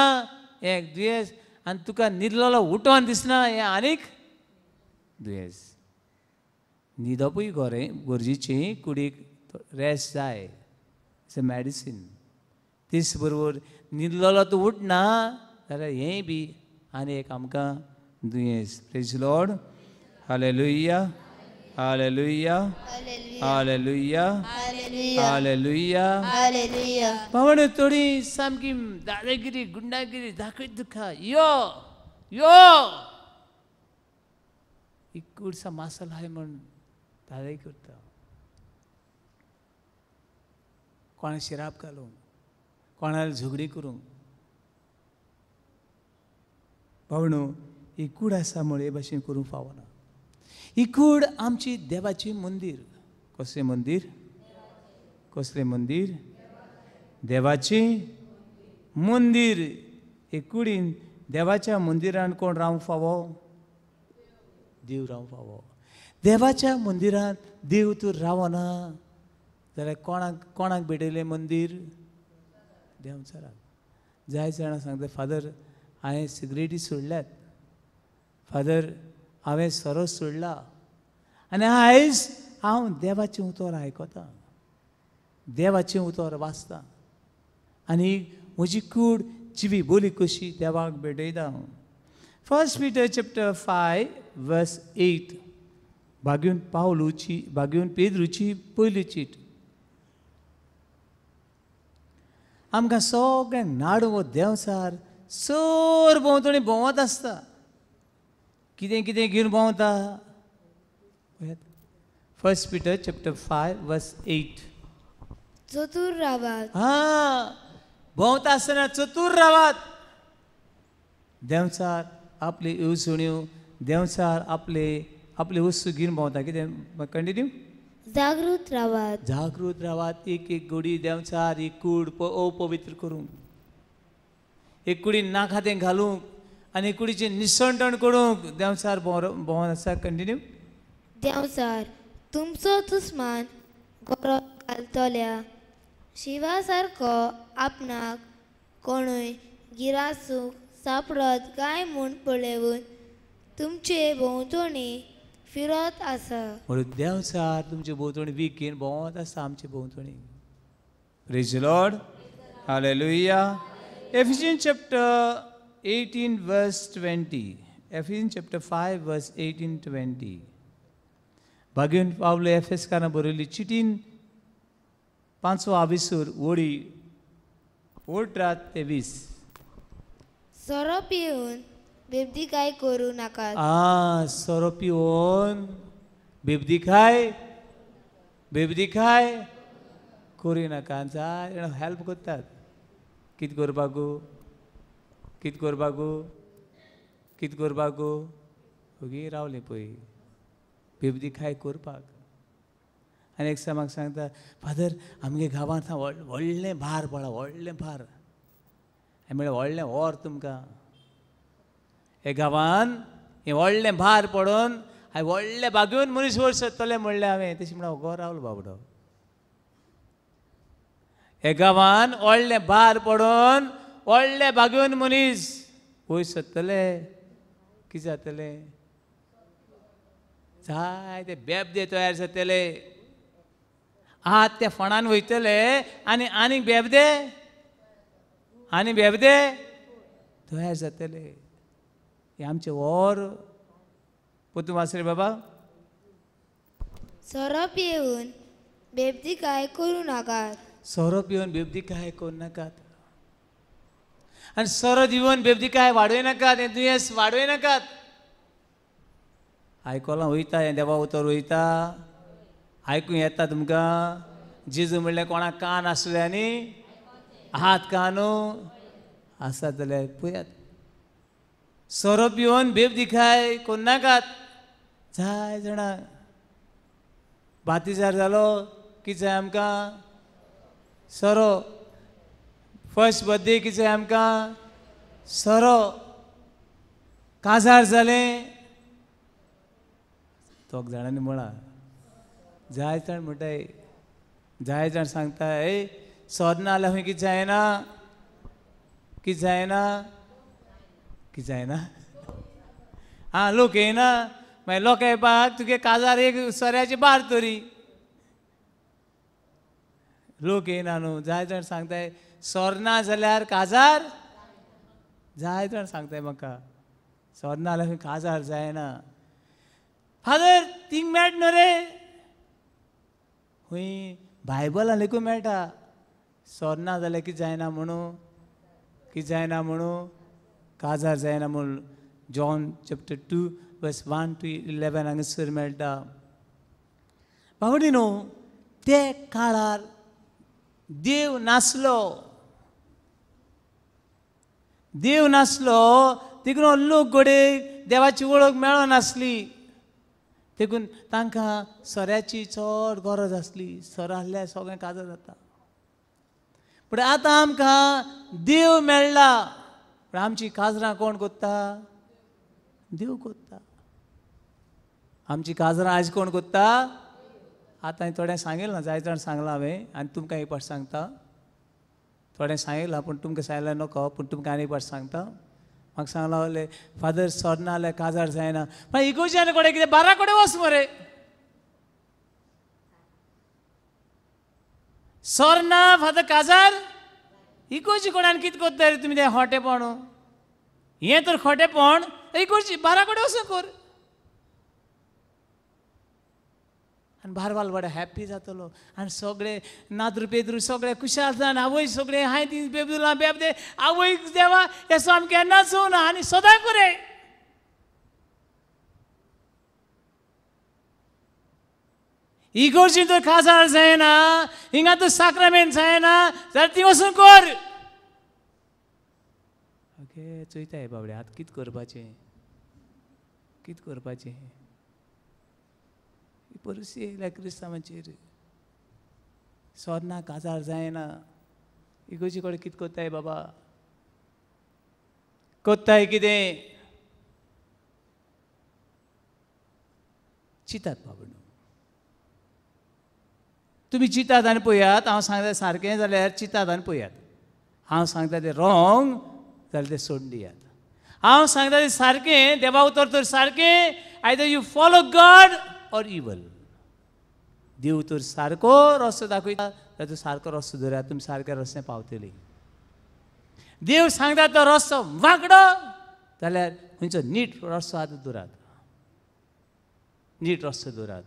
हें एक दुयेंस आनी तुका न्हिदलेलो उठोन दिसना हें आनीक दुयेंस न्हिदपूय गरजेचें कुडीक रेस्ट जाय इट्स अ मेडिसीन तेच बरोबर न्हिदलेलो तूं उठना जाल्यार हेंय बी आनी एक आमकां दुयेंस praise Lord hallelujah hallelujah hallelujah hallelujah भावण थोडी सामकी दादागिरी गुंडागिरी दाखयत तुका यो यो एक कुडसा मासल आहाय म्हण दादाई करता कोणा शिराप घालूंक कोणाला झगडी करूंक भावणू ही कूड आसा म्हण हे भाशेन करूंक फावना ही कूड आमची देवाची मंदीर कसलें मंदीर कसलें मंदीर देवाची मंदीर हे कुडीन देवाच्या मंदिरान कोण रावंक फावो देव रावंक फावो देवाच्या मंदिरांत देव तूं रावना जाल्यार कोणाक भेटयलें मंदीर देंवचाराक जाय जाणां सांगता फादर हांवें सिगरेटी सोडल्यात फादर हांवें सोरो सोडला आनी आयज हांव देवाचें उतर आयकतां देवाचें उतर वाचतां आनी म्हजी कूड जिवी बोली कशी देवाक भेटयता फर्स्ट पिटर चॅप्टर 5 वर्स 8 भाग्यून पेद्रूची पयली चीट आमकां सगळ्यांक नाडू हो देंवसार सर भोंवतणी भोंवत आसता कितें कितें घेवन भोंवता फर्स्ट पिटर चॅप्टर 5 वर्स 8 चतुर रावात भोंवता आसतना चतुर रावात देंवचार आपली येवजण्यो देंवचार आपले वस्तू घेवन भोंवता कितें कंटिन्यू जागृत रावात एक एक गोडी देंवचार एक कूड अपवित्र करूंक एक कुडी नाखातें घालूंक आनी एक कुडीचें निसंटण करूंक देंवचार भोंवन आसा कंटिन्यू देंवचार तुमचो दुस्मान गरो घालतल्या शिवा सारको आपणाक कोणूय गिरासूक सापडत काय म्हूण पळयून तुमचे भोंवतणी फिरत आसा. म्हणून देवचार तुमचे भोंवतणी विकीन भोंवत आसा आमचे भोंवतणी. Praise the Lord. Hallelujah. Ephesians chapter 18 verse 20. Ephesians chapter 5 verse 18-20. भाग्यवन Pawle एफेसकारां बरयल्ली चिटीन 5वा विसूर वडी 18-20. सोरो पिऊन बेबदी काय करू नाकात. सोरो पिवन बेबदी खाय करी नाका. जाय हेल्प करतात. कित करपाक ओगी रावली पळय बेबदी खाय करपाक. आनी एक म्हाका सांगता फादर आमगे गांवांत व्हडलें भार पडला व्हडलें भार. हांवें म्हणलें व्हडलें व्हर तुमकां. हे गांवांत हें व्हडलें भार पडोवन हांवें व्हडलें बागेवन मनीस वयर सरतलें म्हणलें हांवें. तशें म्हणून गो रावलो बाबडो. हे गांवांत व्हडलें भार पडोवन व्हडलें बागेवन मनीस वयर सरतले. कितें जातलें? जायते बेबदे तयार जातले. आत त्या फोंडान वयतले आनी बेबदे तयार जातले. हे आमचे वर पोतू वाचले बाबा. सोरो पिऊन बेबदी काय करू नाकात. सोरो पिवन बेबदी काय करू नाकात. आनी सोरो दिवन बेबदी काय वाडोय नाकात. हें दुयेंस वाडोय नाकात. आयकोलां वयता हें देवा उतर वयता. आयकूं येता तुमकां. जेजू म्हणलें कोणाक कान आसले आनी हात कान आसात जाल्यार पळयात. सोरो पिवन बेबदी काय करू नाकात. जाय जाणां बातिजार जालो कितें जाय आमकां? सोरो. फर्स्ट बर्थडे कितें जाय आमकां? सोरो. काजार जालें दोग जाणांनी म्हणा. जाय जाण म्हणटाय जाय जाण सांगताय सोद ना जाल्यार खंय कितें जायना. कितें जायना. लोक येयना. मागीर लोक येवपाक तुगे काजार एक सोऱ्याची बार तरी. लोक येयना न्हू. जाय जाण सांगताय सोर ना जाल्यार काजार. जाय जाण सांगताय म्हाका सोर ना जाल्यार खंय काजार जायना. फादर थिंग मेळटा रे. खंय बायबलान लेकून मेळटा सोर ना जाल्यार कितें जायना म्हणून. काजार जायना म्हणून. जॉन चॅप्टर 2 verse 1-11 हांगासर मेळटा. बाबडी न्हू ते काळार देव नासलो. देखून लोक गोडे देवाची वळख मेळो नासली. देखून तांकां सोऱ्याची चड गरज आसली. सोरो आसल्यार सगळें काजार जाता. पूण आतां आमकां देव मेळ्ळा. पूण आमची काजरां कोण कोत्ता? देव कोत्ता. आमची काजरां आज कोण कोत्ता? आतां थोडें सांगिल्लें ना. जाय जाण सांगलां हांवें आनी तुमकां एक पाट सांगता. थोडें सांगिल्लां पूण तुमकां सांगलें नको. पूण तुमकां आनी एक पाट सांगता. म्हाका सांगलां फादर सोर ना जाल्यार काजार जायना. मागीर इगोर्जेन कोडे कितें बारा कडेन वच मरे. सोर ना फादर काजार. इगोर्जी कोणान कितें कोत्ता रे तुमी तें खोटेपण. हें तर खोटेपण. इगोर्जी बारा कडेन वचून कर. आनी बारवाल बडे हॅप्पी जातलो. आनी सगळे नादरू पेदरू सगळे खुशाल जावन आवय सगळे हांवें ती बेबदुला बेबदे आवय देवा हें सामकें केन्नाच ना आनी सदां करे. इगोर्जीन तर काजार जायना. हिंगा तर साक्रामेंट जायना जाल्यार ती वचून कर. ओके चोयताय बाबडे आतां कितें करपाचें. परिस्थिती येयल्या क्रिस्तांवांचेर. सोदना काजार जायना. इगोर्जी कडेन कितें कोत्ताय बाबा? कोत्ताय कितें? चिंतात बाबा. तुमी चिंतात आनी पळयात. हांव सांगता सारकें जाल्यार चिंतात आनी पळयात. हांव सांगता तें रॉंग जाल्यार तें सोडून दियात. हांव सांगता तें सारकें देवा उतर तर सारकें either you follow God or evil. देव तर सारको रस्तो दाखयता जाल्यार तूं सारको रस्तो धरात, तुमी सारक्या रस्त्यान पावतली. देव सांगता तो रस्तो वांकडो जाल्यार खंयचो नीट रस्तो आतां धरात, नीट रस्तो धरात.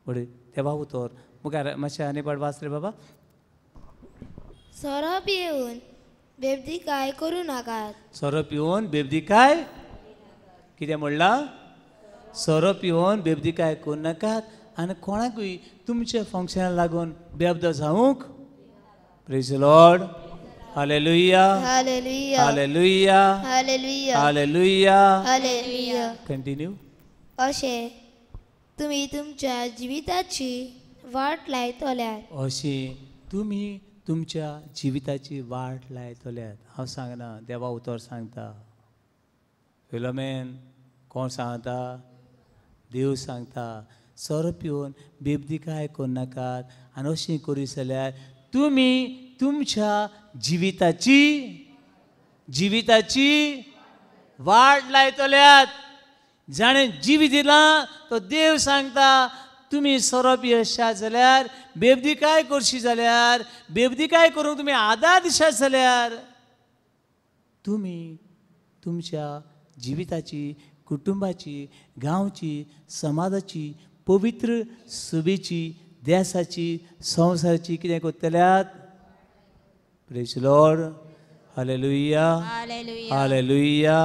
बरें देवा उतर मुखार मातशें आनी पाट वाच रे बाबा. सोरो पियेवन बेबदिकाय करूं नाकात. सोरो पिवन बेबदिकाय कितें म्हणलां? सोरो पिवन बेबदिकाय करूं नाकात आनी कोणाकूय तुमच्या फंक्शनाक लागून बेबद जावंक. Praise the Lord. Hallelujah hallelujah hallelujah hallelujah hallelujah. Hallelujah. Continue. अशें तुमी तुमच्या जिविताची वाट लायतल्यात. अशी तुमी तुमच्या जिविताची वाट लायतल्यात. हांव सांगना, देवा उतर सांगता. फिलोमेन कोण सांगता? देव सांगता. सोरो पिवन बेबदिकाय करूं नाकात आनी अशें करी जाल्यार तुमी तुमच्या जिविताची वाट लायतल्यात. जाणें जिवीत दिलां तो देव सांगता तुमी सोरो पियेशात जाल्यार, बेबदिकाय करशी जाल्यार, बेबदिकाय करूंक तुमी आदार दिशात जाल्यार तुमी तुमच्या जिविताची, कुटुंबाची, गांवची, समाजाची, पवित्र सुबेची, देशाची, संवसाराची कितें करतल्यात. Praise the Lord. Hallelujah hallelujah hallelujah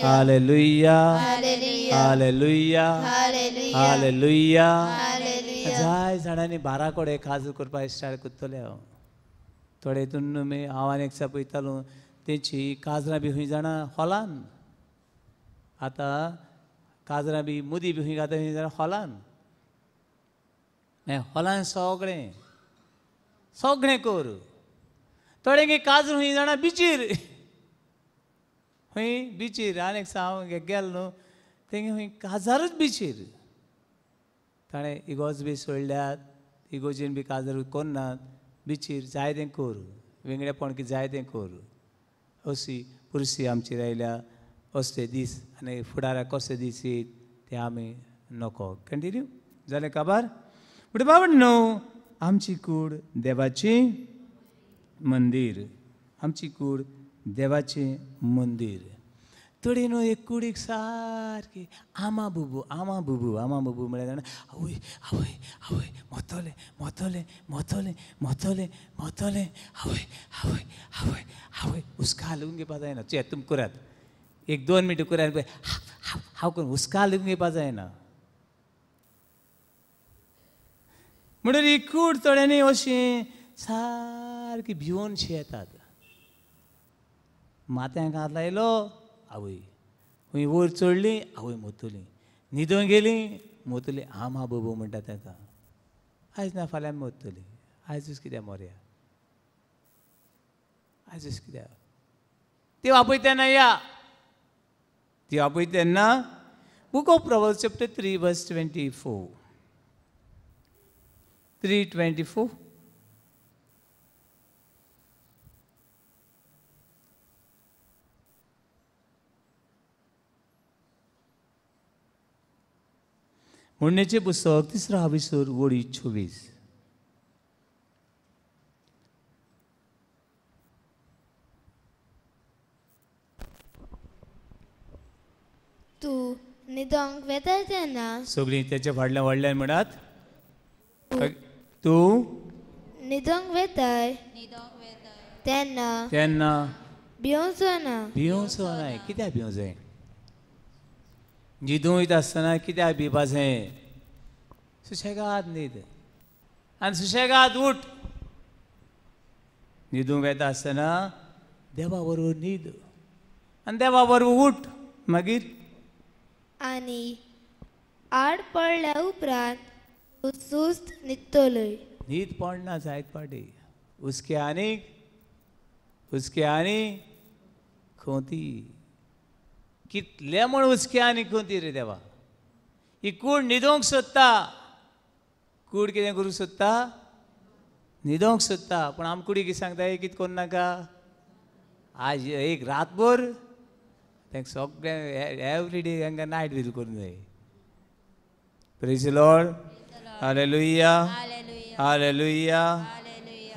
hallelujah hallelujah hallelujah hallelujah. जाय जाणांनी 12 कोडे काजू करपाक स्टार्ट करतले. हांव थोडे हितून हांव आनी एकसा पळयतालो तेंची काजरां बी खंय जाणा हॉलान. आतां काजरां बी मुदी बी खंय घाता खंय जाणा हॉलान. हॉलान सगळें सगळें कर. थोडे काजर खंय जाणा बिचीर, खंय बिचीर. आनी एक हांव गेलो न्हू तेंगे खंय काजारूच बिचीर. ताणें इगोज बी सोडल्यात, इगोजेन बी काजर करनात. बिचीर जाय तें कर, वेगळेपण कितें जाय तें कर. अशी परिस्थिती आमची आयल्या. असले दीस आनी फुडाराक कसले दीस येत ते आमी नको. कंटिन्यू जालें काबार. बट बाबा न्हू आमची कूड देवाचें मंदीर. आमची कूड देवाचें मंदीर. थोडी न्हू एक कुडीक सारकी आमा बुबू आमा बुबू आमा बुबू म्हळ्यार जाणा आवय आवय आवय मोतोलें मोतोलें मोतोलें मोतोलें मोतोलें आवय आवय आवय आवय हुस्का हालून घेवपा जायना. चे तुमी करात एक 2 मिनटां करात पळय. हांव करून हुस्का हालून घेवपा जायना. म्हणून ही कूड थोड्यांनी अशी सारकी भिवनशी येतात. माथ्यांक हात लायलो आवय, खंय वयर चडली आवय मोतली, न्हिदूंक गेली मोतली आमा बाबू म्हणटा ताका. आयज ना फाल्यां मोतली, आयजूच कित्याक मोरया, आयजूच कित्याक. ती आपय तेन्ना या, ती आपय तेन्ना. Book of proverbs chapter 3 verse 24. 3:24. म्हणणेचे पुस्तक 3रा विसर वळी 24. तूं न्हिदोंक वेता तेन्ना सगळीं तेच्या फाटल्यान व्हडल्यान म्हणत तूं न्हिदोंक वेताय तेन्ना तेन्ना भिवचो ना. भिवचो नाय. कित्याक भिवूं जाय? न्हिदूं वयता आसतना कित्याक भिवपा जाय? सुशेगाद न्हीद आनी सुशेगाद उठ. न्हिदूंक वेता आसतना देवा बरोबर न्हीद आनी देवा बरोबर उठ. मागीर आनी आड पडल्या उपरांत तूं सुस्त न्हिदतलोय. न्हीद पडना जायत पाटी. हुस्के आनीक हुस्के आनी खोंती. कितले म्हण हुस्के आनी खोंती रे देवा. ही कूड न्हिदोंक सोदता. कूड कितें करूंक सोदता? न्हिदोंक सोदता. पूण आमी कुडी कितें सांगता कितें करूं नाका. आज एक रातभर तांकां सगळ्यांक एवरी डे तांकां नायट विजीट करूंक जाय. Praise the Lord. Hallelujah Hallelujah. Hallelujah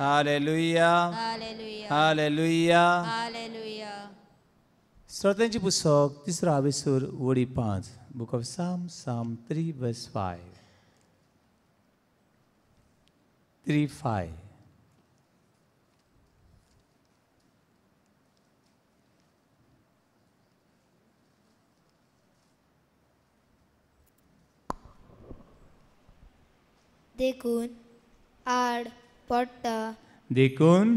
Hallelujah. Hallelujah Hallelujah. Hallelujah. Hallelujah. श्रोत्यांचे पुस्तक 3 आवेसूर वडी 5 बुक ऑफ Psalm 3 verse 5. 3:5. देखून आड पडटा देखून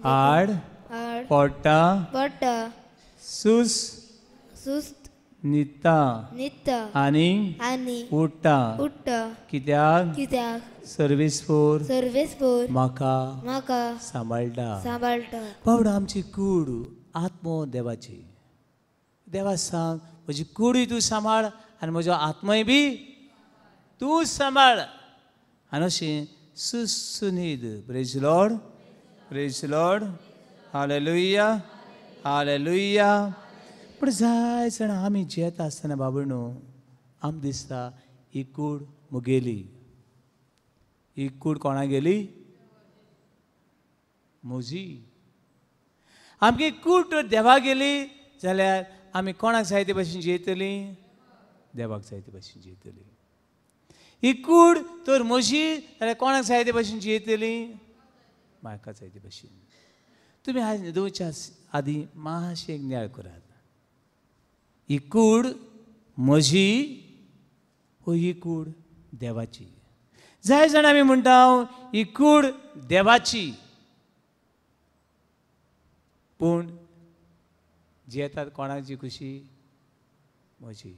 आड आड पडटा पडटा सुस सुस्त न्हिदता न्हिदता आनी आनी उठटा. उठटा कित्याक कित्याक सर्वीस फोर सर्वेस्पोर म्हाका म्हाका सांबाळटा. सांबाळटा. बाबडा आमची कूड आत्मो देवाची. देवा सांग म्हजी कूडय तूं सांबाळ आनी म्हजो आत्मय बी तूं सांबाळ. आनी अशें सुन्हीद. Praise Lord praise Lord. Hallelujah hallelujah. पूण जाय जाणां आमी जेता आसतना बाबड न्हू आमकां दिसता ही कूड मुगेली. ही कूड कोणा गेली? म्हजी. आमगे कूड तर देवा गेली जाल्यार आमी कोणाक जाय ते भाशेन जेयतलीं? देवाक जाय ते भाशेन जेयतलीं. ही कूड तर म्हजी जाल्यार कोणाक जाय ते भाशेन जेयतलीं? म्हाका जाय ते भाशेन. तुमी आज न्हिदोवच्या आदीं मातशें एक नियाळ करात. ही कूड म्हजी हो ही कूड देवाची. जाय जाण आमी म्हणटा ही कूड देवाची पूण जेतात कोणाची खुशी? म्हजी.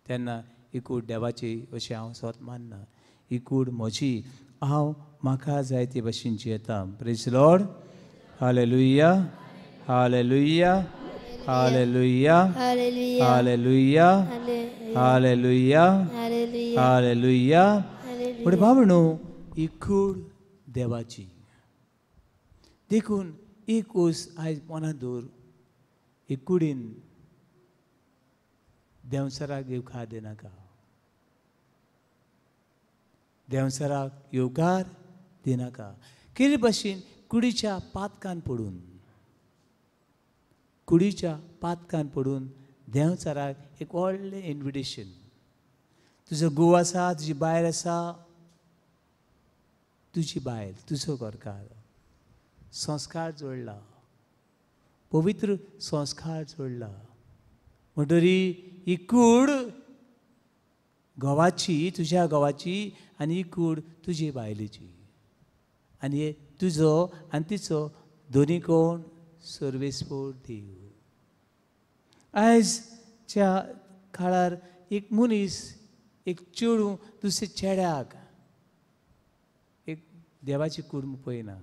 तेन्ना ही कूड देवाची अशें हांव स्वत मानना. ही कूड म्हजी. हांव म्हाका जाय ते भाशेन जेता. Praise Lord. Hallelujah hallelujah hallelujah hallelujah hallelujah hallelujah hallelujah hallelujah. पूण बाबणो ही कूड देवाची. देखून एक ओस आयज मनांत दवर. ही कुडीन देंवसराक येवकार दिनाका. देंवसराक येवकार दिनाका. केले भाशेन कुडीच्या पातकान पडून कुडीच्या पातकान पडून देंवचाराक एक व्हडलें इन्विटेशन. तुजो घोव आसा, तुजी बायल आसा, तुजी बायल, तुजो घरकार संस्कार जोडला, पवित्र संस्कार जोडला. म्हणटरी ही कूड घोवाची, तुज्या घोवाची आनी ही कूड तुजी बायलेची. आनी तुजो आनी तिचो दोनी कोण? सर्वेस्पोर देव. आयजच्या काळार एक मनीस, एक चेडूं दुसरे चेड्याक एक देवाची कूड पळयना.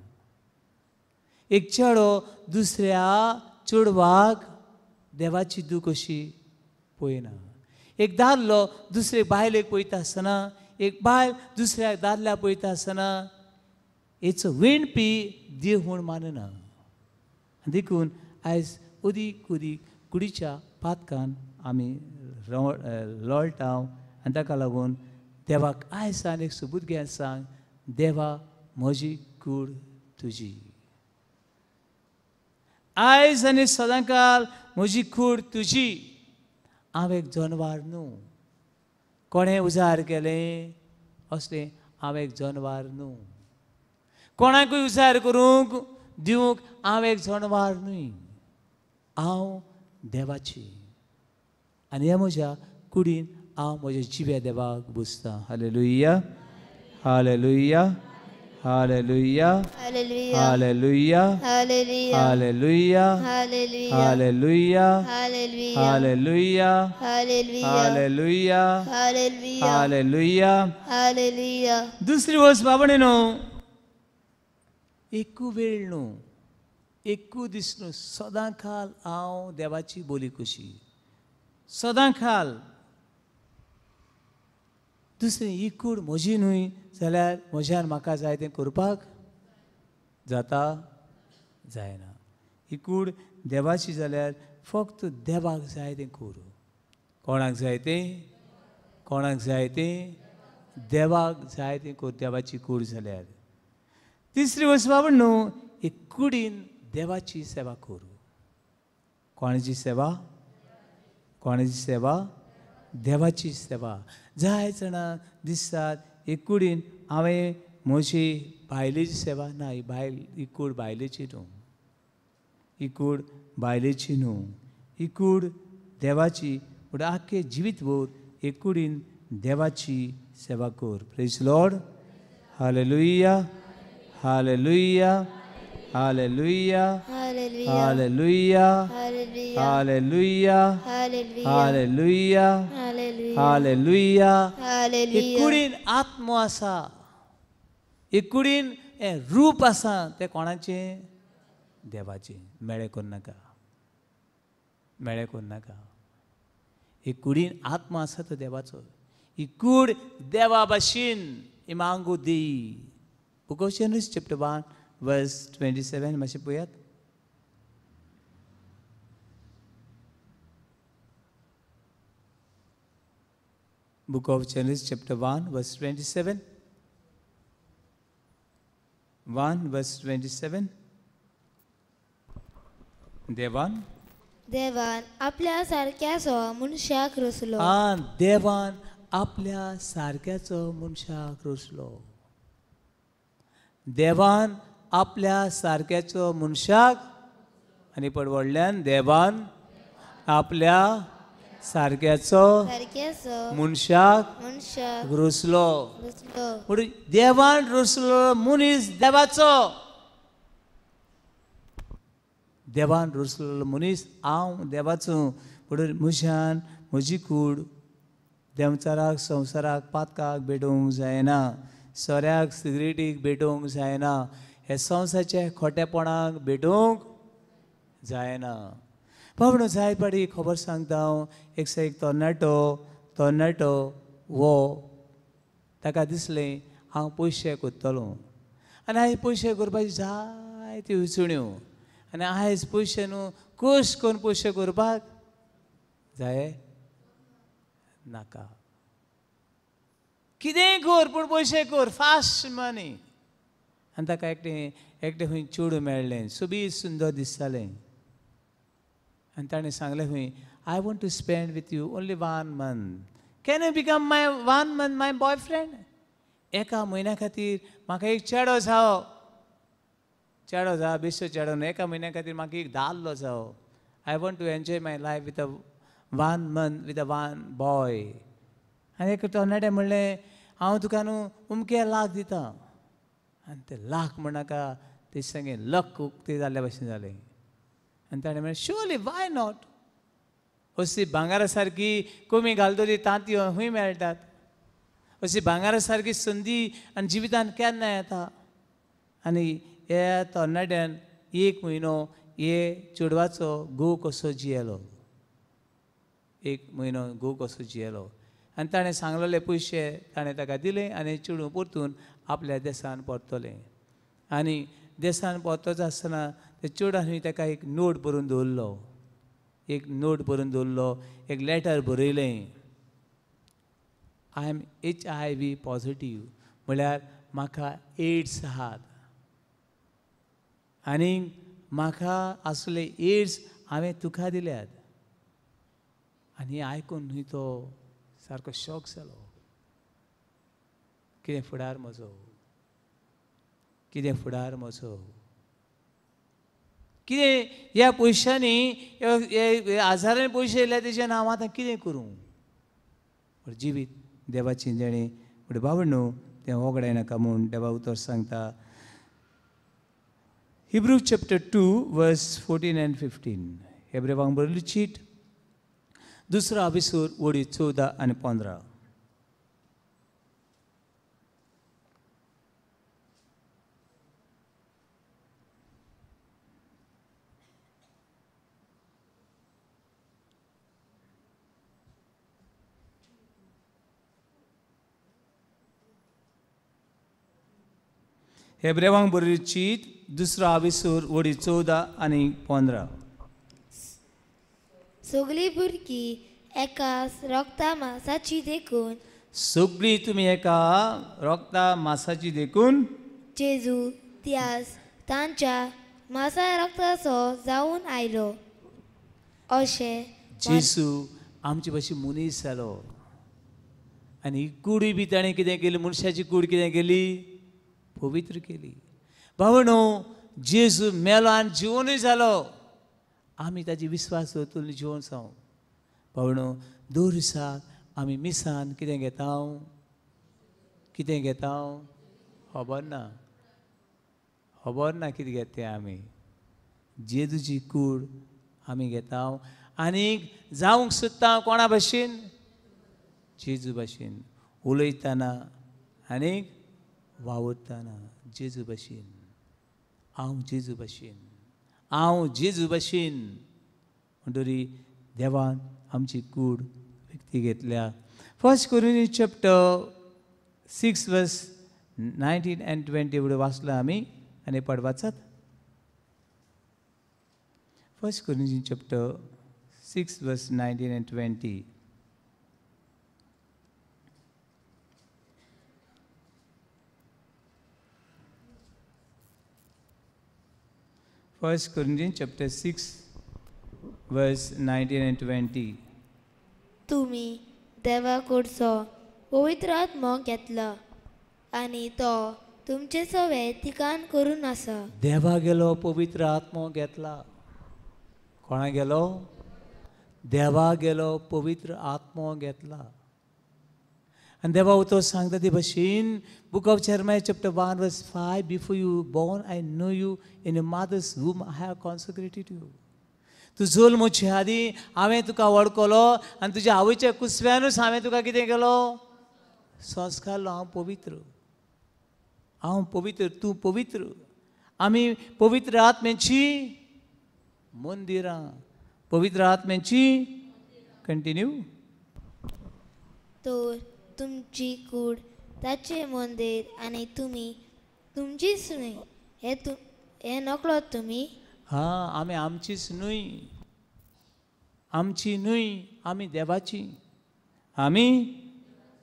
एक चेडो दुसऱ्या चेडवाक देवाची दूख अशी पळयना. एक दादलो दुसरे बायलेक पळयता आसतना, एक बायल दुसऱ्या दादल्याक पळयता आसतना हेचो विणपी देव म्हूण मानना. देखून आयज उदीक उदीक कुडीच्या पातकान आमी लोळटा. आनी ताका लागून देवाक आयज सान एक सबूत घेवन सांग, देवा म्हजी कूड तुजी. आयज आनी सदांकाल म्हजी कूड तुजी. हांव एक जनवार न्हू. कोणें उजार केलें असलें हांव एक जनवार न्हू. कोणाकूय उजार करूंक दिवंक हांव एक जनवार न्हय. हांव देवाची. आनी ह्या म्हज्या कुडीन हांव म्हज्या जिव्या देवाक बुजता. Hallelujah hallelujah hallelujah hallelujah hallelujah hallelujah hallelujah hallelujah hallelujah hallelujah hallelujah hallelujah hallelujah hallelujah hallelujah. Hallelujah. दुसरी वस्त बाबणे न्हू, एकू वेळ न्हू, एकू दीस न्हू, सदांकाल हांव देवाची बोली कशी. सदांकाल. दुसरी ही कूड म्हजी न्हय जाल्यार म्हज्यान म्हाका जाय तें करपाक जाता? जायना. ही कूड देवाची जाल्यार फक्त देवाक जाय तें करूं. कोणाक जाय तें? कोणाक जाय तें? देवाक जाय तें कर. देवाची कूड जाल्यार. तिसरी वस्त बाबड न्हू, ही कुडीन देवाची सेवा करूं. कोणाची सेवा? कोणाची सेवा? देवाची सेवा. जाय जाणां दिसतात ही कुडीन हांवें म्हजी बायलेची सेवा ना, ही कूड बायलेची न्हू. ही कूड बायलेची न्हू. ही कूड देवाची. पूण आख्खे जिवीतभर हे कुडीन देवाची सेवा कर. Praise Lord. Hallelujah, hallelujah, hallelujah, hallelujah, hallelujah, hallelujah, hallelujah. ही कुडीन आत्मो आसा. ही कुडीन हें रूप आसा. तें कोणाचें? देवाचें. मेळे करूं नाका, मेळे करूं नाका. ही कुडीन आत्मा आसा तो देवाचो. ही कूड देवा भाशेन इमांगू दी. Book of Genesis chapter 1 verse 27 मातशें पळयात. Book of Genesis chapter 1 verse 27. 1 verse 27. देवान आपल्या सारक्याचो मनशाक रचलो. देवान आपल्या सारक्याचो मनशाक रचलो. देवान आपल्या सारक्याचो मनशाक. आनी पड व्हडल्यान देवान आपल्या सारक्याचो मनशाक रचलो. पूण देवान रचलो मनीस देवाचो. देवान रचलेलो मनीस हांव देवाचो. पूण म्हज्यान म्हजी कूड देंवचाराक संवसाराक पातकाक भेटोवंक जायना. सोऱ्याक सिगरेटीक भेटोवंक जायना. हे संवसाराच्या खोटेपणाक भेटोवंक जायना. बाबडो जाय पाडी खबर सांगता हांव. एक तरणाटो वो ताका दिसलें हांव पयशे करतलो. आनी हांवें पयशे करपाची जायत्यो विचण्यो. आनी आयज पयशे न्हू कश करून पयशे करपाक जाय नाका. कितेंय कर पूण पयशे कर. Fast money. आनी ताका एकटें खंय चेडूं मेळ्ळें. सोबीत सुंदर दिसतालें. आनी ताणें सांगलें खंय I want to spend with you only 1 month. Can you become my 1 month my boyfriend. एका म्हयन्या खातीर म्हाका एक चेडो जावो. चेडो जावो बेश्टो चेडो न्हू. एका म्हयन्या खातीर म्हाका एक दादलो जावो. I want to enjoy my life with 1 month with 1 boy. आनी एक तरणाटें म्हणलें हांव तुका न्हू उमके लाख दिता. आनी ते लाख म्हणनाका ते सांगें लक उक्ती जाल्ल्या भशेन जालें. आनी ताणें म्हणलें श्योरली वाय नॉट. अशी भांगारा सारकी कमी घालतली तांतयो खंय मेळटात. अशी भांगारा सारकी संदी आनी जिवितांत केन्ना येता. आनी ह्या तरणाट्यान 1 म्हयनो हे चेडवाचो घोव कसो जियेलो. 1 म्हयनो घोव कसो जियेलो. आनी ताणें सांगलेले पयशे ताणें ताका दिले आनी चेडूं परतून आपल्या देसान परतलें. आनी देसान परतच आसतना ते चेडवान ताका एक नोट बरोवन दवरलो. एक नोट बरोवन दवरलो. एक लेटर बरयलें. I am HIV positive. म्हळ्यार म्हाका एड्स आहात. आनी म्हाका आसले एड्स हांवें तुका दिल्यात. आनी आयकून न्हय तो सारको शॉक जालो. कितें फुडार म्हजो. कितें फुडार म्हजो. कितें ह्या पयशांनी हजारांनी पयशे येयले तेजें हांव आतां कितें करूं. जिवीत देवाची देणी. पूण बाबड न्हू तें वगडाय नाका म्हूण देवा उतर सांगता. Hebrews chapter 2 verse 14 and 15. हेब्रेवांक बरयल्ली चीट 2 अभिसूर वडी 14 आनी 15. हेब्रेवांक बरयल्ली चीट 2 विसूर वडी 14 आनी 15. सगळीं भुरगीं एकाच रोगता मांसाची देखून सगळीं तुमी एका रोगता मांसाची देखून जेजू त्यास तांच्या मांसा रोगताचो जावन आयलो अशें जेजू आमचे भाशेन मनीस जालो आनी कूडय बी ताणें कितें केली मनशाची कूड कितें केली पवित्र केली. भावनो जेजू मेलो आनी जिवनूय जालो आमी ताजी विश्वास दवरतली जिवन जावं. भावनो दर दिसाक आमी मिसान कितें घेता खबर ना कितें घेता तें आमी जेजूची कूड आमी घेता आनीक जावंक सोदता कोणा भाशेन जेजू भाशेन उलयतना आनीक वावरतना जेजू भाशेन हांव जेजू भाशेन म्हणटरी देवान आमची कूड व्यक्ती घेतल्या. 1 Corinthians chapter 6 verse 19 and 20 एवढं वाचलं आम्ही आणि पड वाचत. 1 Corinthians chapter 6 verse 19 and 20. 1 Corinthians chapter 6 verse 19 and 20. तुमी देवा कडचो पवित्र आत्मो घेतला आनी तो तुमचे सवे ठिकाण करून आसा. देवा गेलो पवित्र आत्मो घेतला. कोणा गेलो? देवा गेलो पवित्र आत्मो घेतला. And देवा उतो सांगता ते भाशेन Book of Jeremiah chapter 1 verse 5, before you were born I know you, in your mother's womb I have consecrated you. तू जल्मचे आदी हांवें तुका वळखलो आनी तुज्या आवयच्या कुसव्यानूच हांवें तुका कितें केलो संस्कारलो. हांव पवित्र तूं पवित्र. आमी पवित्र आत्म्याची मंदिरां पवित्र आत्म्याची कंटिन्यू. तर तुमची कूड ताचे मंदिर आनी तुमी तुमचीच न्हय हे नकळो तुमी. आमी आमचीच न्हय आमची न्हय आमी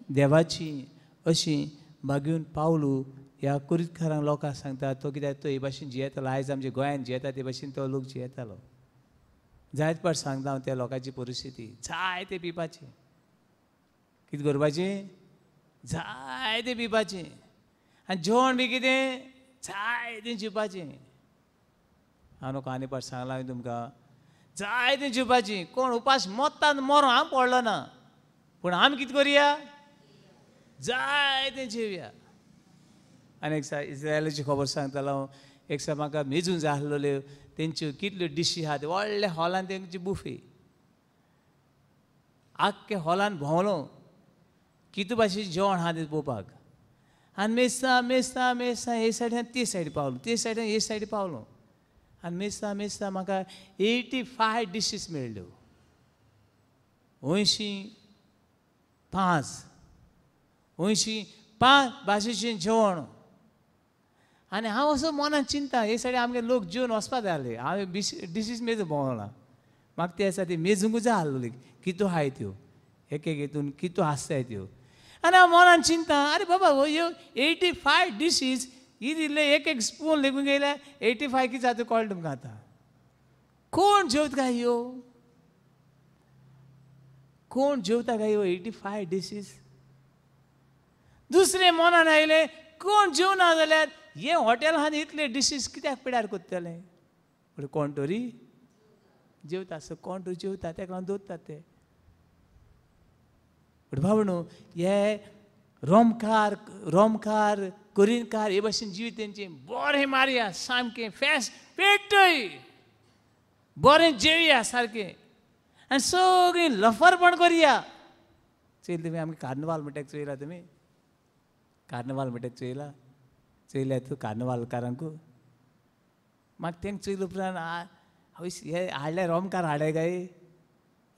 देवाची अशी बागून पावलू ह्या कुरीतकारांक लोकांक सांगता. तो कित्याक तो हे भाशेन जियेतालो. आयज आमच्या गोंयांत जियेता ते भाशेन तो लोक जियेतालो. जायत पाट सांगता हांव त्या लोकांची परिस्थिती. जाय ते पिवपाचें कितें करपाचें जाय तें पिवपाचें आनी जेवण बी कितें जाय तें जेवपाचें. हांव नको आनी पाट सांगलां हांवें तुमकां जाय तें जेवपाचें. कोण उपास मोत्ता मरो हांव पडलो ना पूण आमी कितें करया जाय तें जेवया. आनी एक इस्रायलाची खबर सांगतालो हांव. एक दिसा म्हाका मेजून जाय आसलेल्यो तेंच्यो कितल्यो डिशी आहा त्यो व्हडल्या हॉलान तेंची बुफे. आख्ख्या हॉलान भोंवलो कितें भाशेचें जेवण आहा तें पळोवपाक. आनी मेजता हे सायडीन ते सायडी पावलो ते सायडीन हे सायडी पावलो आनी मेजता म्हाका 85 डिशीस मेळ्ळ्यो. 85 भाशेचें जेवण. आनी हांव असो मनान चिंता हे सायडी आमगे लोक जेवन वचपा जाय आसले. हांवें डिशीस मेजून भोंवला. म्हाका ते आसा ती मेजूंकूच जाय आसलेली कितू आहाय त्यो एक हितून कितू आसताय त्यो. आनी हांव मनान चिंता अरे बाबा ह्यो 85 डिशीस ही दिल्ले एक स्पून लेगून गेल्या 85 कितें जाता कळ्ळें तुमकां आतां. कोण जेवता काय ह्यो कोण जेवता काय ह्यो 85 डिशीस. दुसरें मनान आयलें कोण जेवना जाल्यार हे हॉटेलांत इतले डिशीस कित्याक पिड्यार कोत्तले. पूण कोण तरी जेवता सो कोण तरी जेवता तेका लागून दवरतात ते. पूण भावनो हे रोमकार कोरिनकार हे भाशेन जीव तेंचें बरें मारया सामकें फेस्त पेटय बरें जेवया सारकें आनी सगळीं लफरपण करया. चयलें तुमी आमगे कार्नवाल म्हणटा चयला तुमी कार्नवाल म्हणटा चयल्या तूं कार्नवालकारांकू. म्हाका तेंक चयलो उपरांत हे हाडले रोमकार हाडले काय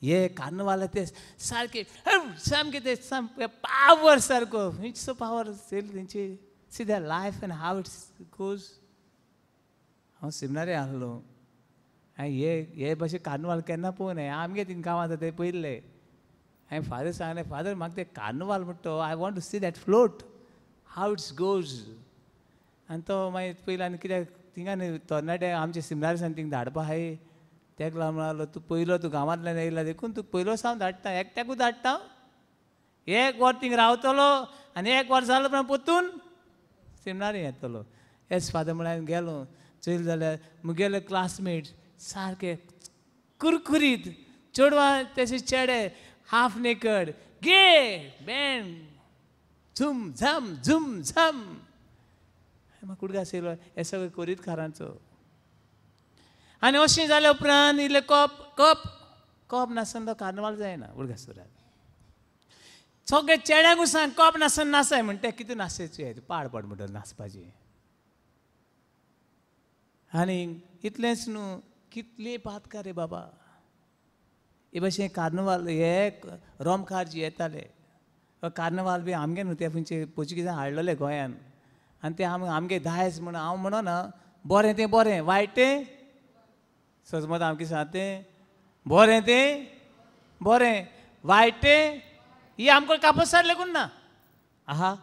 हे कार्नवाल ते सारके सामके ते सामके पावर सारको इट्स पावर चयले तेंची See their life and how it goes. हांव सेमिनारी आहलो हांवें हे भाशेन कार्निवाल केन्ना पळोवंक ना आमगे थिंग गांवांत ते पयले हांवें फादर सांगलें फादर म्हाका ते कार्निवाल म्हणटा तो I want to see that float how it's goes आनी तो मागीर पयलो आनी कित्याक थिंगान तरणाटे आमचे सेमिनारीसान थिंग धाडपा आहाय तेका लागून म्हणलो तूं पयलो तूं गांवांतल्यान येयला देखून तूं पयलो सावन धाडटा एकट्याकूच धाडटा एक वर थिंग रावतलो आनी एक वर जालो उपरांत परतून सेमिनारी येतलो एस फादर म्हळ्यार गेलो चोयल जाल्यार मुगेले क्लासमेट्स सारके कुरकुरीत चेडवां तशे चेडे हाफ नेकड गे बँड झूम झम म्हाका कुडकास येयलो हे सगळे करीत कारांचो आनी अशें जाल्या उपरांत इल्ले कप नासन तो कार्निवाल जायना उडगासुराक सगळे चेड्यांकूच सांग कप नासन नासाय म्हणटा कितें नाचायचें पाड पड म्हणटा नाचपाचें आनी इतलेंच न्हू कितली बातकार रे बाबा हे भाशेन कार्निवाल हे रोमकार जी येताले कार्निवाल बी आमगे न्हू ते खंयचे पोर्चुगीजान हाडलेले गोंयान आनी ते आमगे दायज म्हण हांव म्हणना बरें तें बरें वायट तें सजमत हांव कितें सांगता तें बरें तें बरें वायट तें ही आमकां कापसार लेगून ना आहा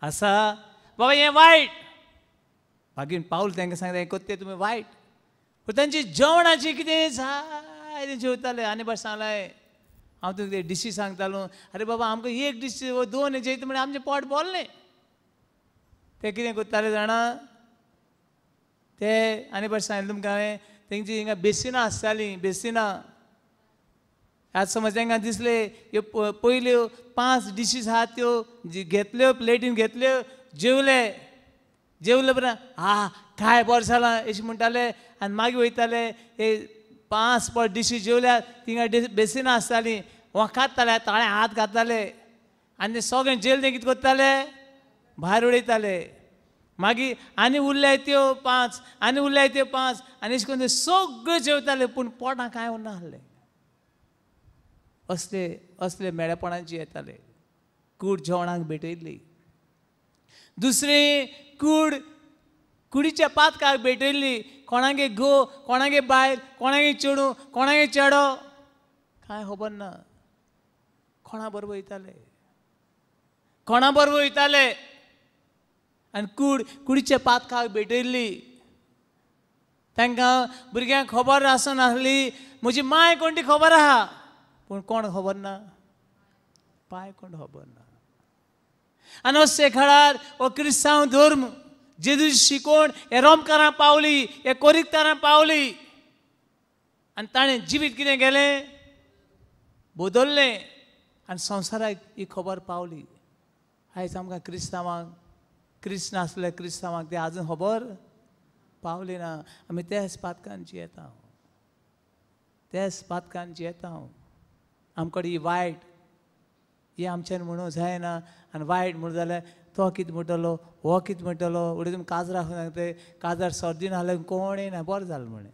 आसा बाबा हें वायट मागीर पावल तांकां सांगता हें कोत्ते तुमी वायट पूण तांची जेवणाची कितें जाय जेवताले आनी भायर सांगलें हांव तुका ते डिशी सांगतालो अरे बाबा आमकां एक डिश वो दोन जेयता म्हळ्यार आमचें पोट भरलें ते कितें करताले जाणा ते आनी भायर सांगलें तुमकां हांवें तेंची हिंगा बेसिनां आसतालीं बेसिनां आज समज तांकां दिसले ह्यो पयल्यो 5 डिशीज आहात त्यो घेतल्यो प्लेटीन घेतल्यो जेवले उपरांत काय बरें जालां अशें म्हणटाले आनी मागीर वयताले हे 5 डिशी जेवल्यार थिंगा बेसिनां आसतालीं वखाताले ताळे हात घालताले आनी ते सगळें जेल तें कितें करताले भायर उडयताले मागीर आनी उरल्याय त्यो 5 आनी उरल्याय त्यो 5 आनी अशें करून ते सगळे जेवताले पूण पोटां कांय उरना आहलें असले मेळेपणांची येताले कूड जेवणाक भेटयल्ली दुसरी कुडीच्या पातकाक भेटयल्ली कोणागे घो कोणागे बायल कोणागे चेडूं कोणागे चेडो कांय खबर ना कोणा बरोबर वयताले आनी कुडीच्या पातकाक भेटयल्ली तांकां भुरग्यांक खबर आसनासली म्हजी माय कोण ती खबर आहा पूण कोण खबर ना पाय कोण खबर ना आनी अशे खेळार हो क्रिस्तांव धर्म जेजूची शिकोवण हे रोमकारां पावली हे कोरिकतारां पावली आनी ताणें जिवीत कितें केलें बदल्लें आनी संवसाराक ही खबर पावली आयज आमकां क्रिस्तांवांक क्रिस्त नासले क्रिस्तांवांक ते आजून खबर पावली ना आमी त्याच पातकांची येता आमकडे ही वायट ही आमच्यान म्हणूं जायना आनी वायट म्हणूं जाल्यार तो कितें म्हणटलो हो कितें म्हणटलो उडे तुमी काजराक सांगता काजार सर्दी नासल्यार कोण येना बरें जालें म्हणे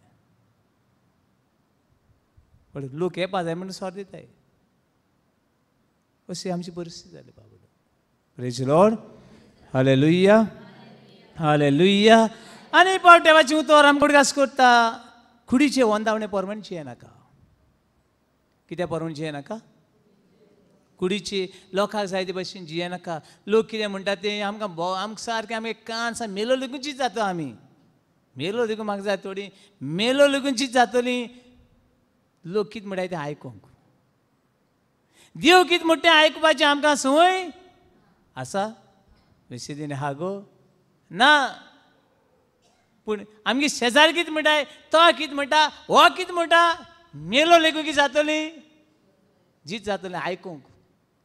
पण लोक येवपा जाय म्हणून सर दिताय अशी आमची परिस्थिती जाली बाबा praise the Lord hallelujah hallelujah आनी पावटेवाची उतर आमकां उडगास करता कुडीचे वंदावणे परमणचे नाका कित्याक परमणचे येनाका कुडीची लोकांक जाय ते भशेन जियेनाका लोक कितें म्हणटा तें आमकां सारकें आमी कान सा मेलो लेगूनचीच जाता आमी मेलो लेगून म्हाका जाय थोडी मेलो लेगूनचीच जातली लोक कितें म्हणटाय तें आयकूंक देव कितें म्हणटा तें आयकुपाचें आमकां संवय आसा बेश्टेदीन आहा गो ना पूण आमगे शेजारी कितें म्हणटाय तो कितें म्हणटा हो कितें म्हणटा मेलो लेगून कितें जातली जीत जातलें आयकूंक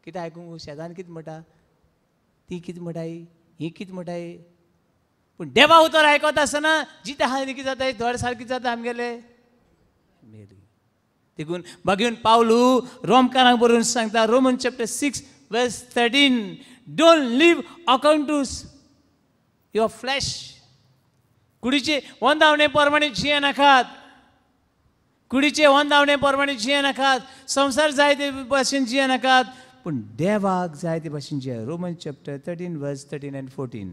कितें आयकूंक शेजारी कितें म्हणटा ती कितें म्हणटाय ही कितें म्हणटाय पूण देवा उतर आयकत आसतना जितें आहा कितें जाता धड सारकी जाता आमगेले मेली देखून बागेवन पावलू रोमकारांक बरोवन सांगता Roman chapter 6 verse 13 don't live according to your flesh कुडीचे वंदावणे प्रमाणे जियेनाकात कुडीचे वंदावणे प्रमाणे जियेनाकात संसार जाय ते भशेन जियेनाकात पूण देवाक जाय ते भाशेन जिया. Roman chapter 13 verse 13 and 14.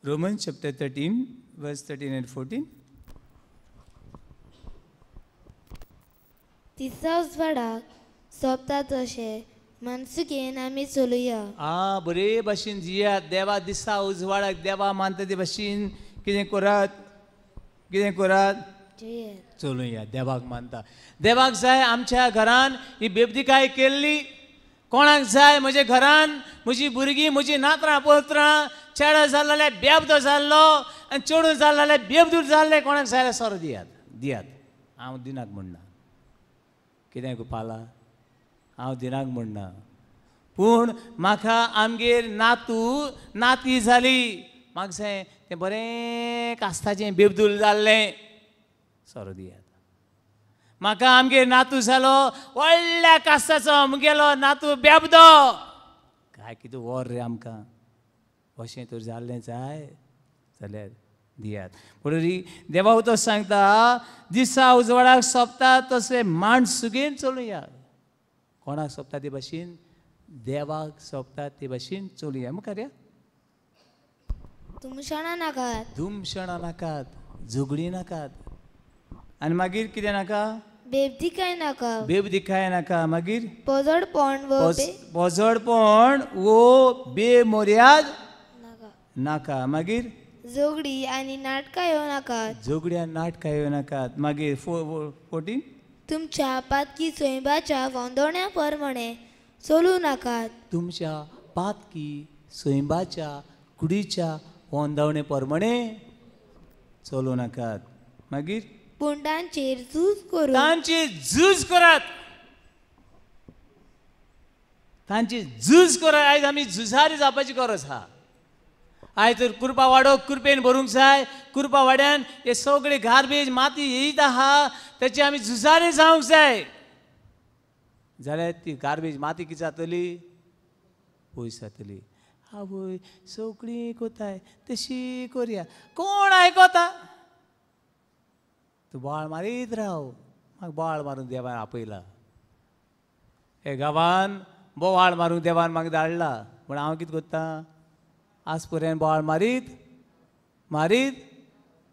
Romans chapter 13 verse 13 and 14. तिसरा उजवाडाक सोंपता तशें मनसुकेन आमी चलुया. बरे भाशेन जियात. देवा दिसा उजवाडाक देवा मानता ते भाशेन कितें करात, कितें करात, जयात. चलुया. देवाक मानता. देवाक जाय आमच्या घरान ही बेबदिकाय केल्ली. कोणाक जाय म्हज्या घरान म्हजी भुरगीं म्हजी नातरां पोत्रां चेडो जाल्लो जाल्यार बेबदो जाल्लो आनी चेडूं जाल्लो जाल्यार बेबदूर जाल्ले. कोणाक जाय जाल्यार सोरो दियात, दियात. हांव दिनाक म्हणना, कितें पाला, हांव दिनाक म्हणना. पूण म्हाका आमगेर नातू नाती जाली, म्हाका जाय तें बरें कास्ताचें बेबदूल जाल्लें, सोरो दियात. म्हाका आमगेर नातू जालो व्हडल्या कास्ताचो, मुगेलो नातू बेबदो, काय कितें वर रे आमकां. अशें तर जाल्लें जाय जाल्यार दियात. म्हणून देवा तो सांगता दिसा उजवाडाक सोंपता तसलें माणसुगेन चलुया. कोणाक सोंपता ते भाशेन, देवाक सोंपता ते भाशेन चलुया. मुखार या. तुमशाणा नाकात, धुमशणां नाकात, झगडीं नाकात, आनी मागीर कितें नाका, बेबदिकाय नाका, बेबदिकाय नाका. मागीर पोजडपण व पोजडपण वो बेमर्याद नाका, नाका. मागीर जोगडी आनी नाटकां येवं नाकात. जोगड्या नाटकां येवं नाकात. मागीर 14 तुमच्या पातकी सोयबाच्या वोंदोण्या परमणे चलूं नाकात. तुमच्या पातकी सोयंबाच्या कुडीच्या वोंदावणे प्रमाणे चलूं नाकात. मागीर पूण तांचेर झूज करून तांची झूज करात, तांची झूज करात. आयज आमी झुजारी जावपाची गरज आहा. आयज तर कुरपा वाडो कुरपेन भरूंक जाय. कुरपा वाड्यान हे सगळे गार्बेज माती येयत आहा, त्याची आमी झुजारी जावंक जाय. जाल्यार ती गार्बेज माती कितें जातली, पयस जातली. आवय सगळीं कोताय तशी करया, कोण आयकता. तूं बोवाळ मारीत राव. म्हाका बोवाळ मारूंक देवान आपयला. हे गांवान बोवाळ मारूंक देवान म्हाका धाडला. पूण हांव कितें करता, आज पर्यंत बोवाळ मारीत मारीत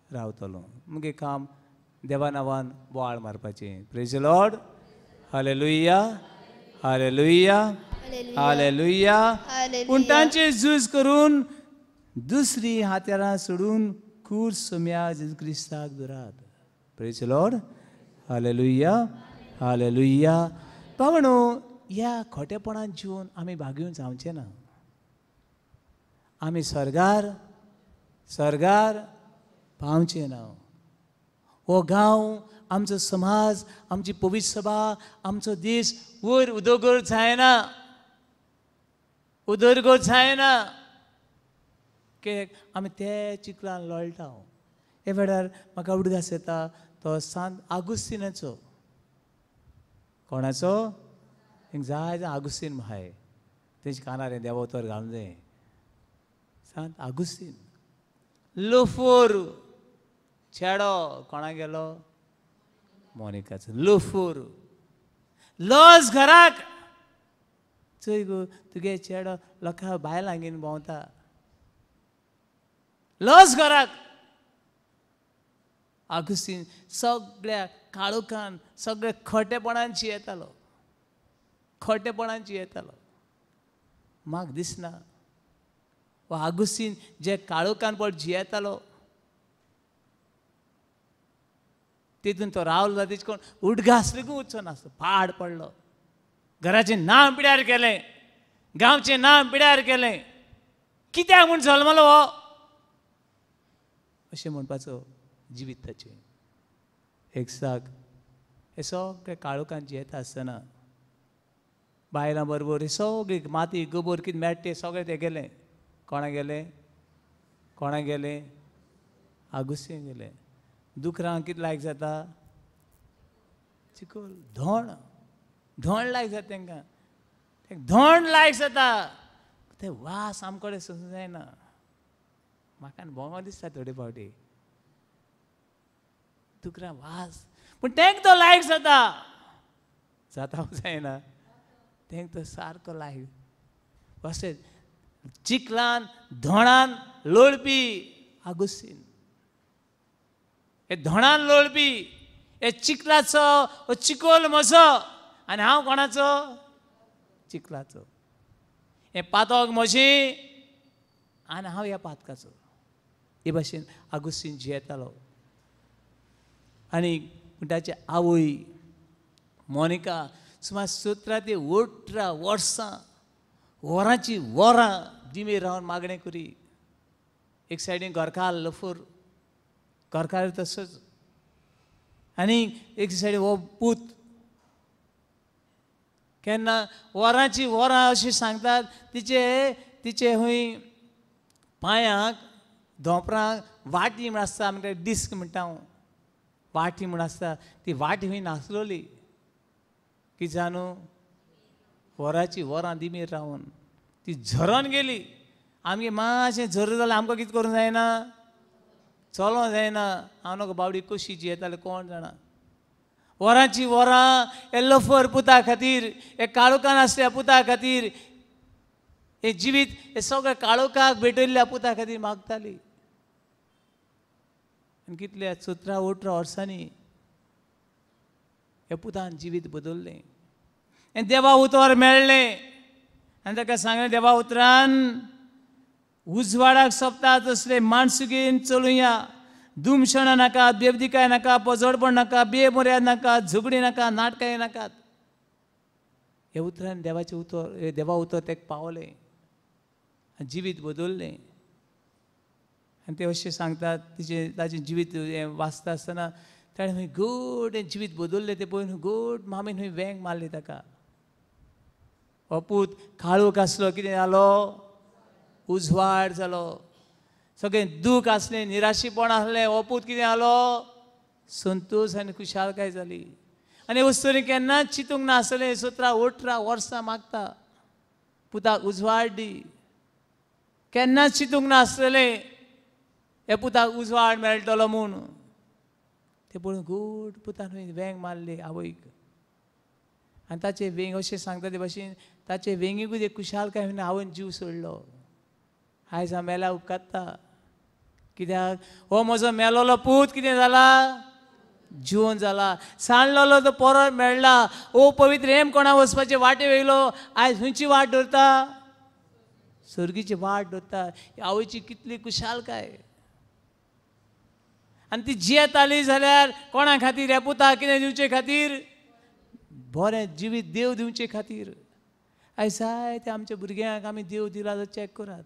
रावतलो. मुगे काम देवा नांवान बोवाळ मारपाचें. Praise the Lord. Hallelujah, hallelujah, hallelujah. पूण तांचे झूज करून दुसरी हात्यारां सोडून खूर सोम्या जेजू क्रिस्ताक दुरात. Praise the Lord. Hallelujah, hallelujah. पावणो ह्या खोटेपणान जिवन आमी भागयून जावचें ना. आमी स्वर्गार पावचें ना. हो गांव, आमचो समाज, आमची पवित्र सभा, आमचो देश वयर उदरगत जायना, उदरगत जायना. कित्याक आमी ते चिखलान लोळटा. हे वेळार म्हाका उडगास येता तो सांत आगुस्तिनाचो. कोणाचो? एक जाय जाय आगुस्तीन हाय, तेच्या कानार हें देवोतर घालूं जाय. सांत आगुस्तीन. लोफोर चेडो कोणा गेलो? मोनिकाचो. लोफोर. लॉज घराक. चोय गो तुगे चेडो लोकां बायलां घेवन भोंवता. लॉज घराक. आगुस्तीन सगळ्या काळोखान सगळ्या खोटेपणांची येतालो, खोटेपणांची येतालो. म्हाका दिसना वो आगुस्तीन जे काळोखान पड जियेतालो तितून तो रावलो, तेजे कोण उडगास लेगून वचचो नासलो. पाड पडलो. घराचें नांव पिड्यार केलें, गांवचें नांव पिड्यार केलें. कित्याक म्हूण जल्मलो हो अशें म्हणपाचो जिवीत ताचें. एक साक हे सगळे काळोखान जियेता आसतना बायलां बरोबर हे सगळी माती गोबर कितें मेळटा सगळें तें गेलें. कोणा गेलें? कोणा गेलें? आगुस्तीन गेलें. दुकरांक कितें लायक जाता? चिकोल, धोंड लायक जाता तांकां. धोंड लायक जाता. ते वास आमकडे सोसूंक जायना. म्हाका भोंवो दिसता थोडे फावटी. दुकरां वास पूण तांकां तो लायक जाता जायना तांकां तो सारको लायक अशें चिखलान धोणान लोळपी आगुस्तीन हे धोणान लोळपी हे चिखलाचो चिकोल म्हजो आनी हांव कोणाचो चिखलाचो हे पातोक म्हजें आनी हांव ह्या पातकाचो हे भाशेन आगुस्तीन जियेतालो आनी ताची आवय मोनिका सुमार 17 ते 18 वर्सां वरांची वरां जिमेर रावन मागणें करी एक सायडीन घरकाल लफोर घरकाल तसोच आनी एक सायडीन हो पूत केन्ना वरांची वरां अशें सांगतात तिचे हूंय पांयांक धोंपरांक वाटी म्हण आसता आमी डिस्क म्हणटा हांव वाटी म्हण आसता ती वाटी हूंय नासलोली की जानू वरांची वरां दिमेर रावन ती झरोन गेली आमगे मातशें झर जाल्यार आमकां कितें करूंक जायना चलोंक जायना हांव नोको बावडी कशी जियेताले कोण जाणा वरांची वरां हे लफर पुता खातीर हे काळोखान आसल्या पुता खातीर हे जिवीत हे सगळे काळोखाक भेटयल्ल्या पुता खातीर मागताली आनी कितल्या 17-18 वर्सांनी हे पुतान जिवीत बदललें आनी देवा उतर मेळ्ळें आनी ताका सांगलें देवा उतरान उजवाडाक सोंपता तसले माणसुगेन चलुया दुमशणां नाका बेबदिकाय नाका पजडपण नाका बेमर्याद नाका झगडी नाका नाटकाय नाकात हे उतरान देवाचें उतर हे देवा उतर ताका पावलें आनी जिवीत बदललें आनी ते अशें सांगतात ताचें जिवीत वाचता आसतना ताणें खंय गोड हें जिवीत बदललें तें पळोवन गोड मामेन खंय वेंग मारली ताका हो पूत काळोख आसलो कितें जालो उजवाड जालो सगळें दूख आसलें निराशीपण आसलें हो पूत कितें जालो संतोश आनी खुशालकाय जाली आनी वस्तूंनी केन्नाच चिंतूंक नासलें 17-18 वर्सां मागता पुताक उजवाड दी केन्नाच चिंतूंक नासलें हे पुताक उजवाड मेळटलो म्हूण ते पळोवन गोड पुतान वेंग मारली आवयक आनी ताचे वेंग अशें सांगता ते भाशेन ताचे वेंगीकूच एक खुशालकाय म्हणून हांवें जीव सोडलो आयज हांव मेल्या उपकारता कित्याक हो म्हजो मेलोलो पूत कितें जाला जिवन जाला सांडलेलो तो परत मेळ्ळा ओ पवित्र हेम कोणा वचपाचे वाटे वयलो आयज खंयची वाट धरता सर्गीची वाट धरता आवयची कितली खुशालकाय आनी ती जियेताली जाल्यार कोणा खातीर ह्या पुताक कितें दिवचे खातीर बरें जिवीत देव दिवचे खातीर आयज जायते आमच्या भुरग्यांक आमी देव दिला जाल्यार चॅक करात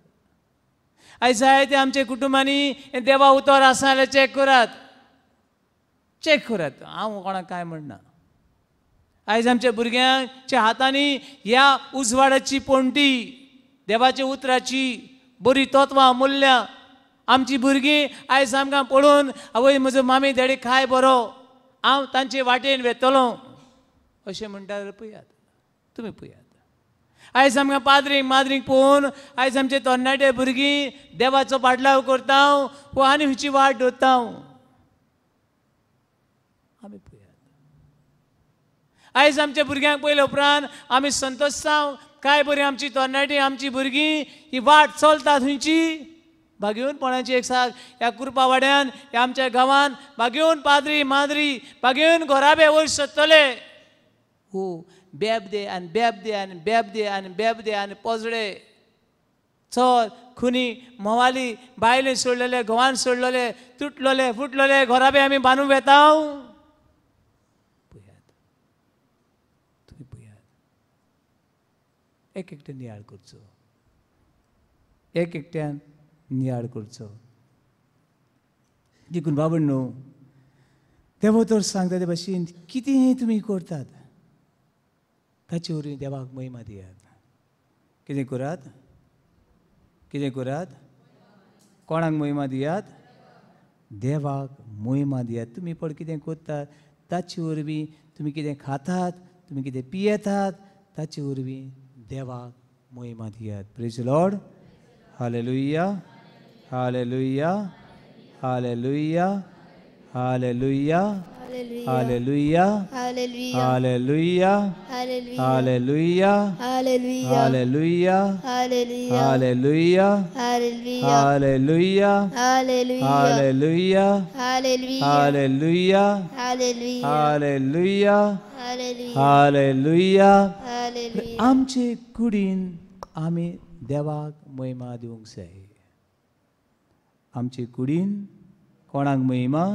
आयज जायते आमच्या कुटुंबांनी देवा उतर आसा जाल्यार चॅक करात हांव कोणाक कांय म्हणना आयज आमच्या भुरग्यांच्या हातांनी ह्या उजवाडाची पोंटी देवाच्या उतराची बरी तत्वां मुल्यां आमची भुरगीं आयज आमकां पळोवन आवय म्हजो मामी डॅडी खाय बरो हांव तांचे वाटेन वेतलो अशें म्हणटा जाल्यार पळयात तुमी पळयात आयज आमकां पाद्रींक माद्रींक पळोवन आयज आमचे तरणाटे भुरगीं देवाचो पाटलाव करता वो आनी खंयची वाट धरता आमी पळयात आयज आमच्या भुरग्यांक पयले उपरांत आमी संतोश जावं काय बरी आमची तरणाटी आमची भुरगीं ही वाट चलतात खंयची बागेवनपणाची एक साक ह्या कुरपा वाड्यान ह्या आमच्या गांवांत बागेवन पाद्री माद्री बागेवन घोराबे वयर सरतले हो बेबदे आनी बेबदे आनी बेबदे आनी बेबदे आनी पोजडे चोर खुनी मोवाली बायले सोडलेले घोवान सोडलेले तुटलेले फुटलेले घोराबे आमी बांदूंक वेता पळयात तुमी पळयात एक एकट्यान नियाळ करचो एक एकट्यान नियाळ करचो देखून बाबण्णो देव तर सांगता ते भाशेन कितेंय तुमी करतात ताचे वरवीं देवाक महिमा दियात कितें करात कितें करात कोणाक महिमा दियात देवाक महिमा दियात तुमी पण कितें करतात ताचे वरवीं तुमी कितें खातात तुमी कितें पियेतात ताचे वरवीं देवाक महिमा दियात praise Lord hallelujah hallelujah hallelujah hallelujah hallelujah hallelujah hallelujah hallelujah hallelujah hallelujah hallelujah hallelujah hallelujah hallelujah hallelujah hallelujah hallelujah hallelujah hallelujah hallelujah hallelujah आमचे कुडीन आमी देवाक महिमा दिवंक जाय. आमचे कुडीन कोणाक महिमा?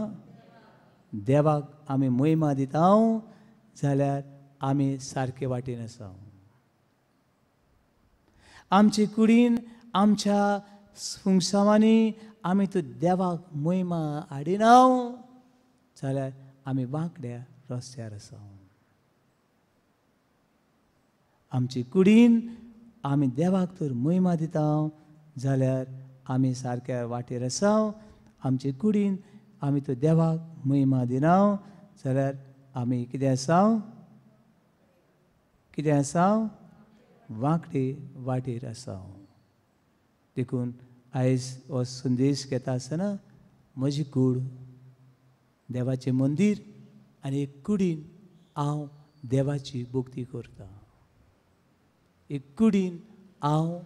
देवाक आमी महिमा दिता जाल्यार आमी सारके वाटेन आसा. आमचे कुडीन आमच्या फुंगसावांनी आमी तो देवाक महिमा हाडिना जाल्यार आमी वांकड्या रस्त्यार आसा. आमचे कुडीन आमी देवाक तर महिमा दिता जाल्यार आमी सारक्या वाटेर आसा. आमचे कुडीन आमी तो देवाक महिमा दिना जाल्यार आमी कितें आसा? कितें आसा? वांकडे वाटेर आसा. देखून आयज हो संदेश घेता आसतना म्हजी कूड देवाचें मंदीर आनी एक कुडीन हांव देवाची भक्ती करता. एक कुडीन हांव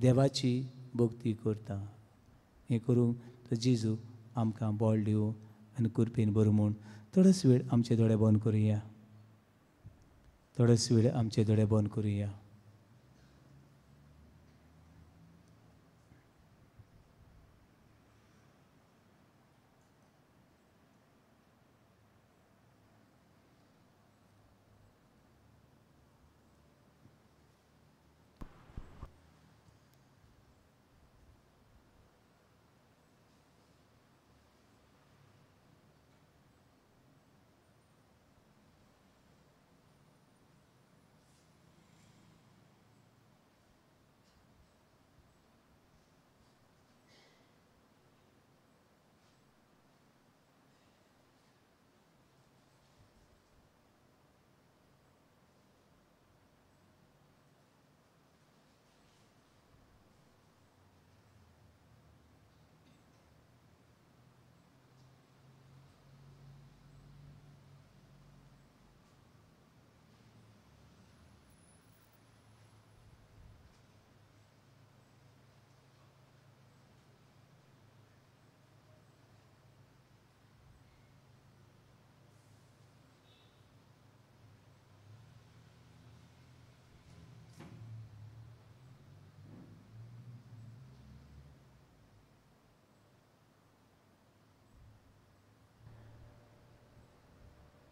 देवाची भक्ती करता. हें करूंक तो जेजू आमकां बळ दिवं आनी कृपेन भरूं म्हूण थोडोच वेळ आमचे दोळे बंद करुया. थोडोच वेळ आमचे दोळे बंद करुया.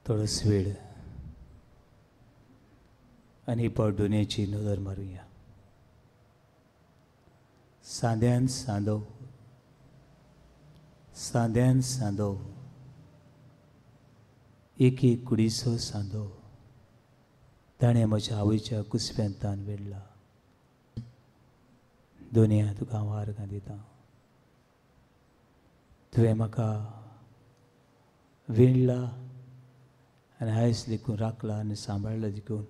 थोडोच वेळ आनी पड्डुनेची नदर मारुया. सांद्यान सांदो सांद्यान सांदो एक एक कुडीचो सांदो ताणें म्हज्या आवयच्या कुसव्यांत तान वेडला. दोनया तुका हांव आर्गां दितां. तुवें म्हाका वेडला आनी आयज देखून राखला आनी सांबाळला देखून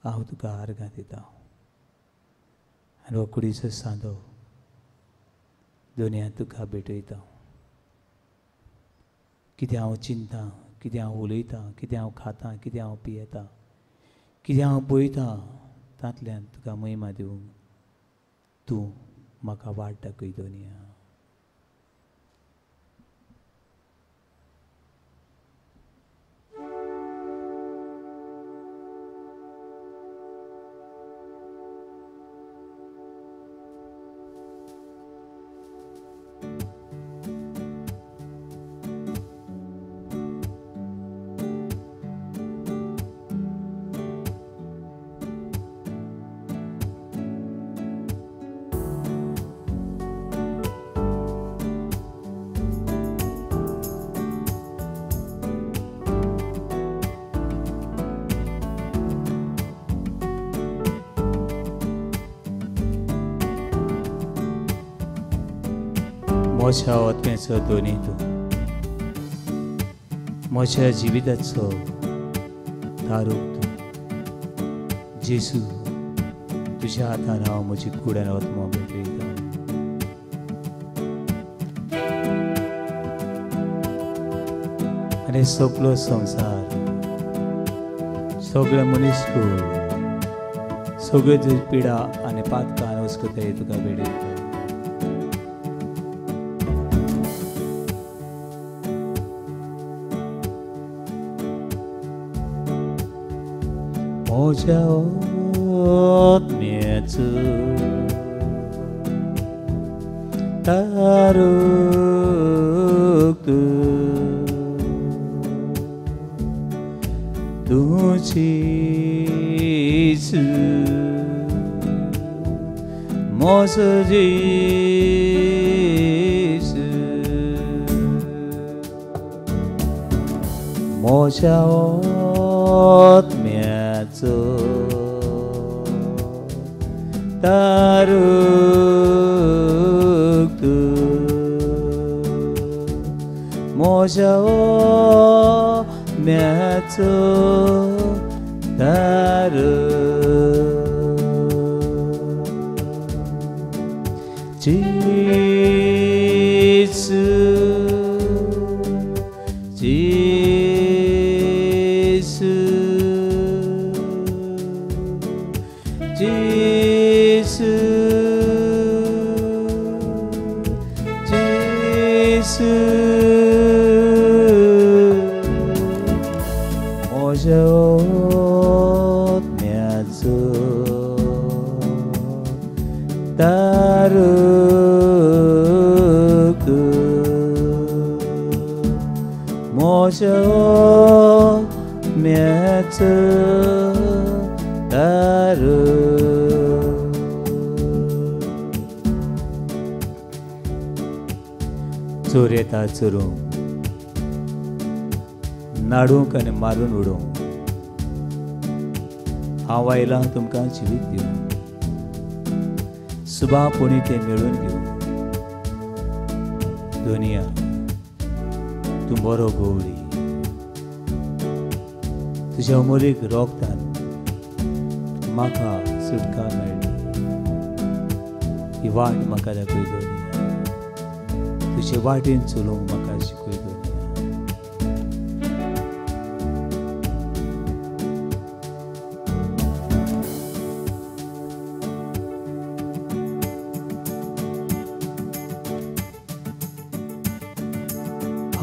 हांव तुका आर्गां दितां. आनी हो कुडीचो सांदो दोनया तुका भेटयता. कितें हांव चिंतां, कितें हांव उलयतां, कितें हांव खातां, कितें हांव पियेतां, कितें हांव पळयतां तांतल्यान तुका महिमा दिवंक तूं म्हाका वाट दाखय दोनया. म्हज्या आत्म्याचो दोनी तूं, म्हज्या जिविताचो दारूक तूं. जेजू, तुज्या हातान हांव म्हजी कूड आनी आत्मा भेटयता. आनी सगळो संवसार सगळे मनीस कुळ सगळे तुजी पिडा आनी पातकां वस्कोताय तुका बेडयता म्हज्या आत्म्याचो तारूक तुझीच म्हजो जेसू म्हज्या आत्म्याचो तारूक म्हज्या आत्म्याचो तारूक जेसू जेसू जेसू जेसू म्हज्या आत्म्याचो तारूक म्हज्या आत्म्याचो तारूक चोर येता चोरूंक नाडूंक आनी मारून उडोवंक हांव आयलां तुमकां जिवीत दिवंक सुभापणी तें मेळून घेवंक दुनिया तूं बरो गवळी तुज्या अमोलीक रोगतान म्हाका सुटका मेळ्ळी ही वाट म्हाका दाखय दुनिया तुजे वाटेन चलोवंक म्हाका शिकय दुनिया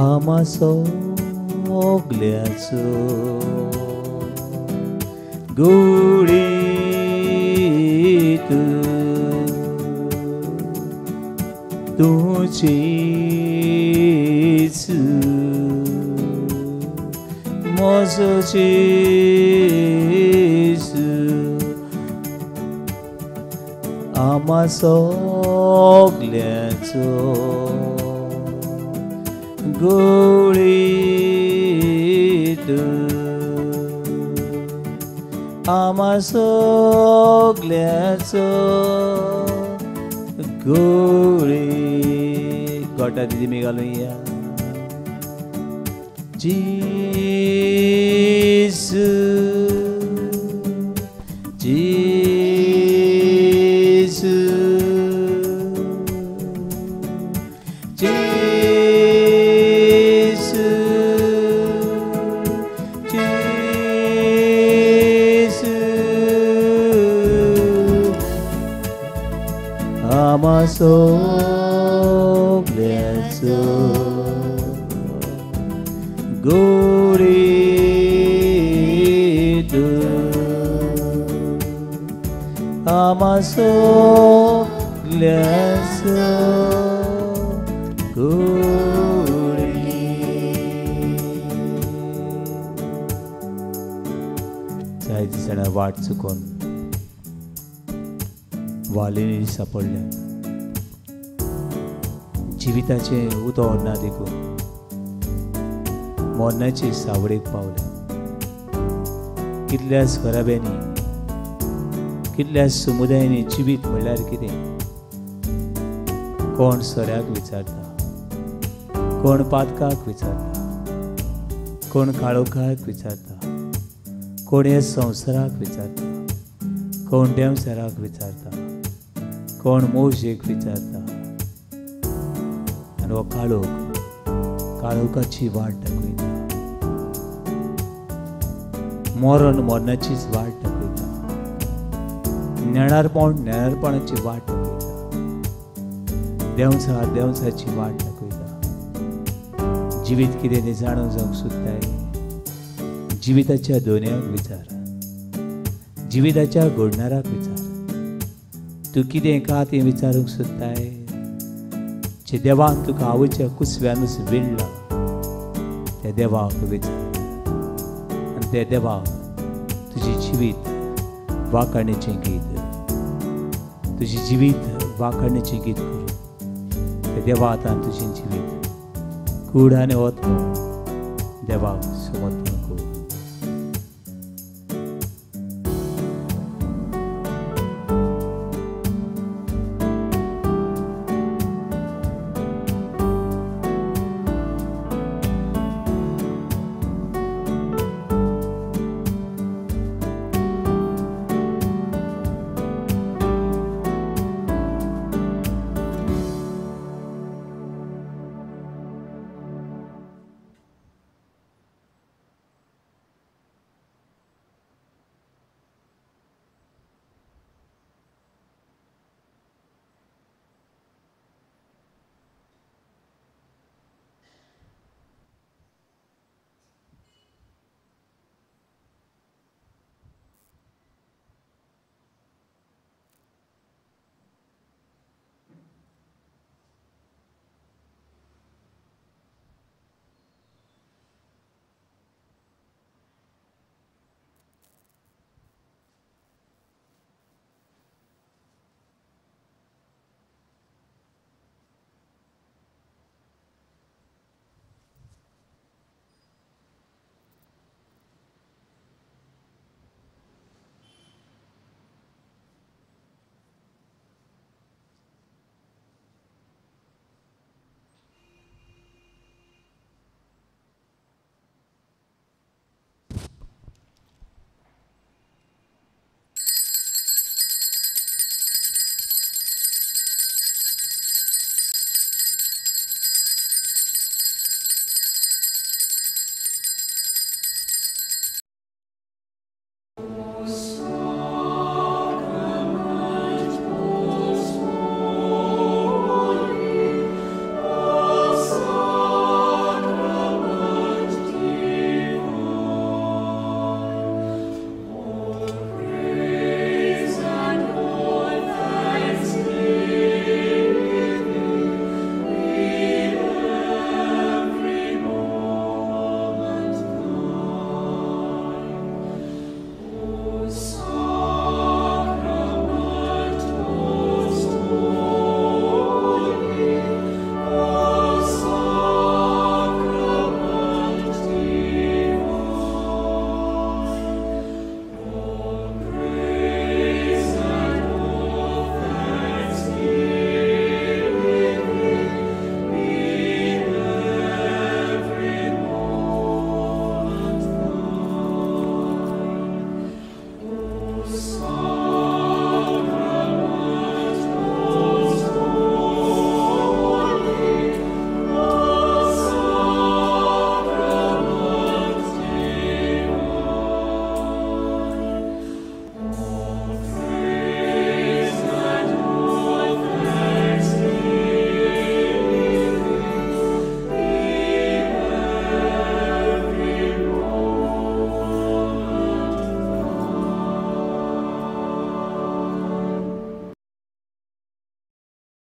आमा सोगल्याचो गुळीत तुझीच म्हजो जेसू आमा सोगल्याचो गुळीत आमा सोगल्याचो गुळी गोटा दिदी मी घालूया जेसू जेसू आमा सोगल्याचो गुळीत आमा सोगल्याचो गुळी जाय दिसना वाट चुकोवन वालिनी सापडल्या जिविताचे उदोर ना देखून मोन्नाचे सावडेक पावले कितल्याच खराब्यांनी कितल्याच समुदायांनी जिवीत म्हणल्यार कितें कोण सऱ्याक विचारता कोण पातकाक विचारता कोण काळोखाक विचारता कोण हे संवसाराक विचारता कोण देवसराक विचारता कोण मोशेक विचारता आनी हो काळोखाची वाट दाखयता मरण मरणाचीच वाट दाखयता, नेणारपण नेणारपणाची वाट दाखयता, देंवचार देंवचाची वाट दाखयता. जिवीत कितें तें जाणून जावंक सोदताय, जिविताच्या दोनयाक विचार, जिविताच्या घडणाराक विचार. तूं कितें का तें विचारूंक सोदताय, जे देवान तुका आवयच्या कुसव्यानूच विणला त्या देवाक विचार. आनी ते देवाक तुजी जिवीत वाखाणणेचें गीत, तुजी जिवीत वाखाणणेचें गीत करून ते देवा तुजें जिवीत कूड आनी वत देवाक समर्पण कर.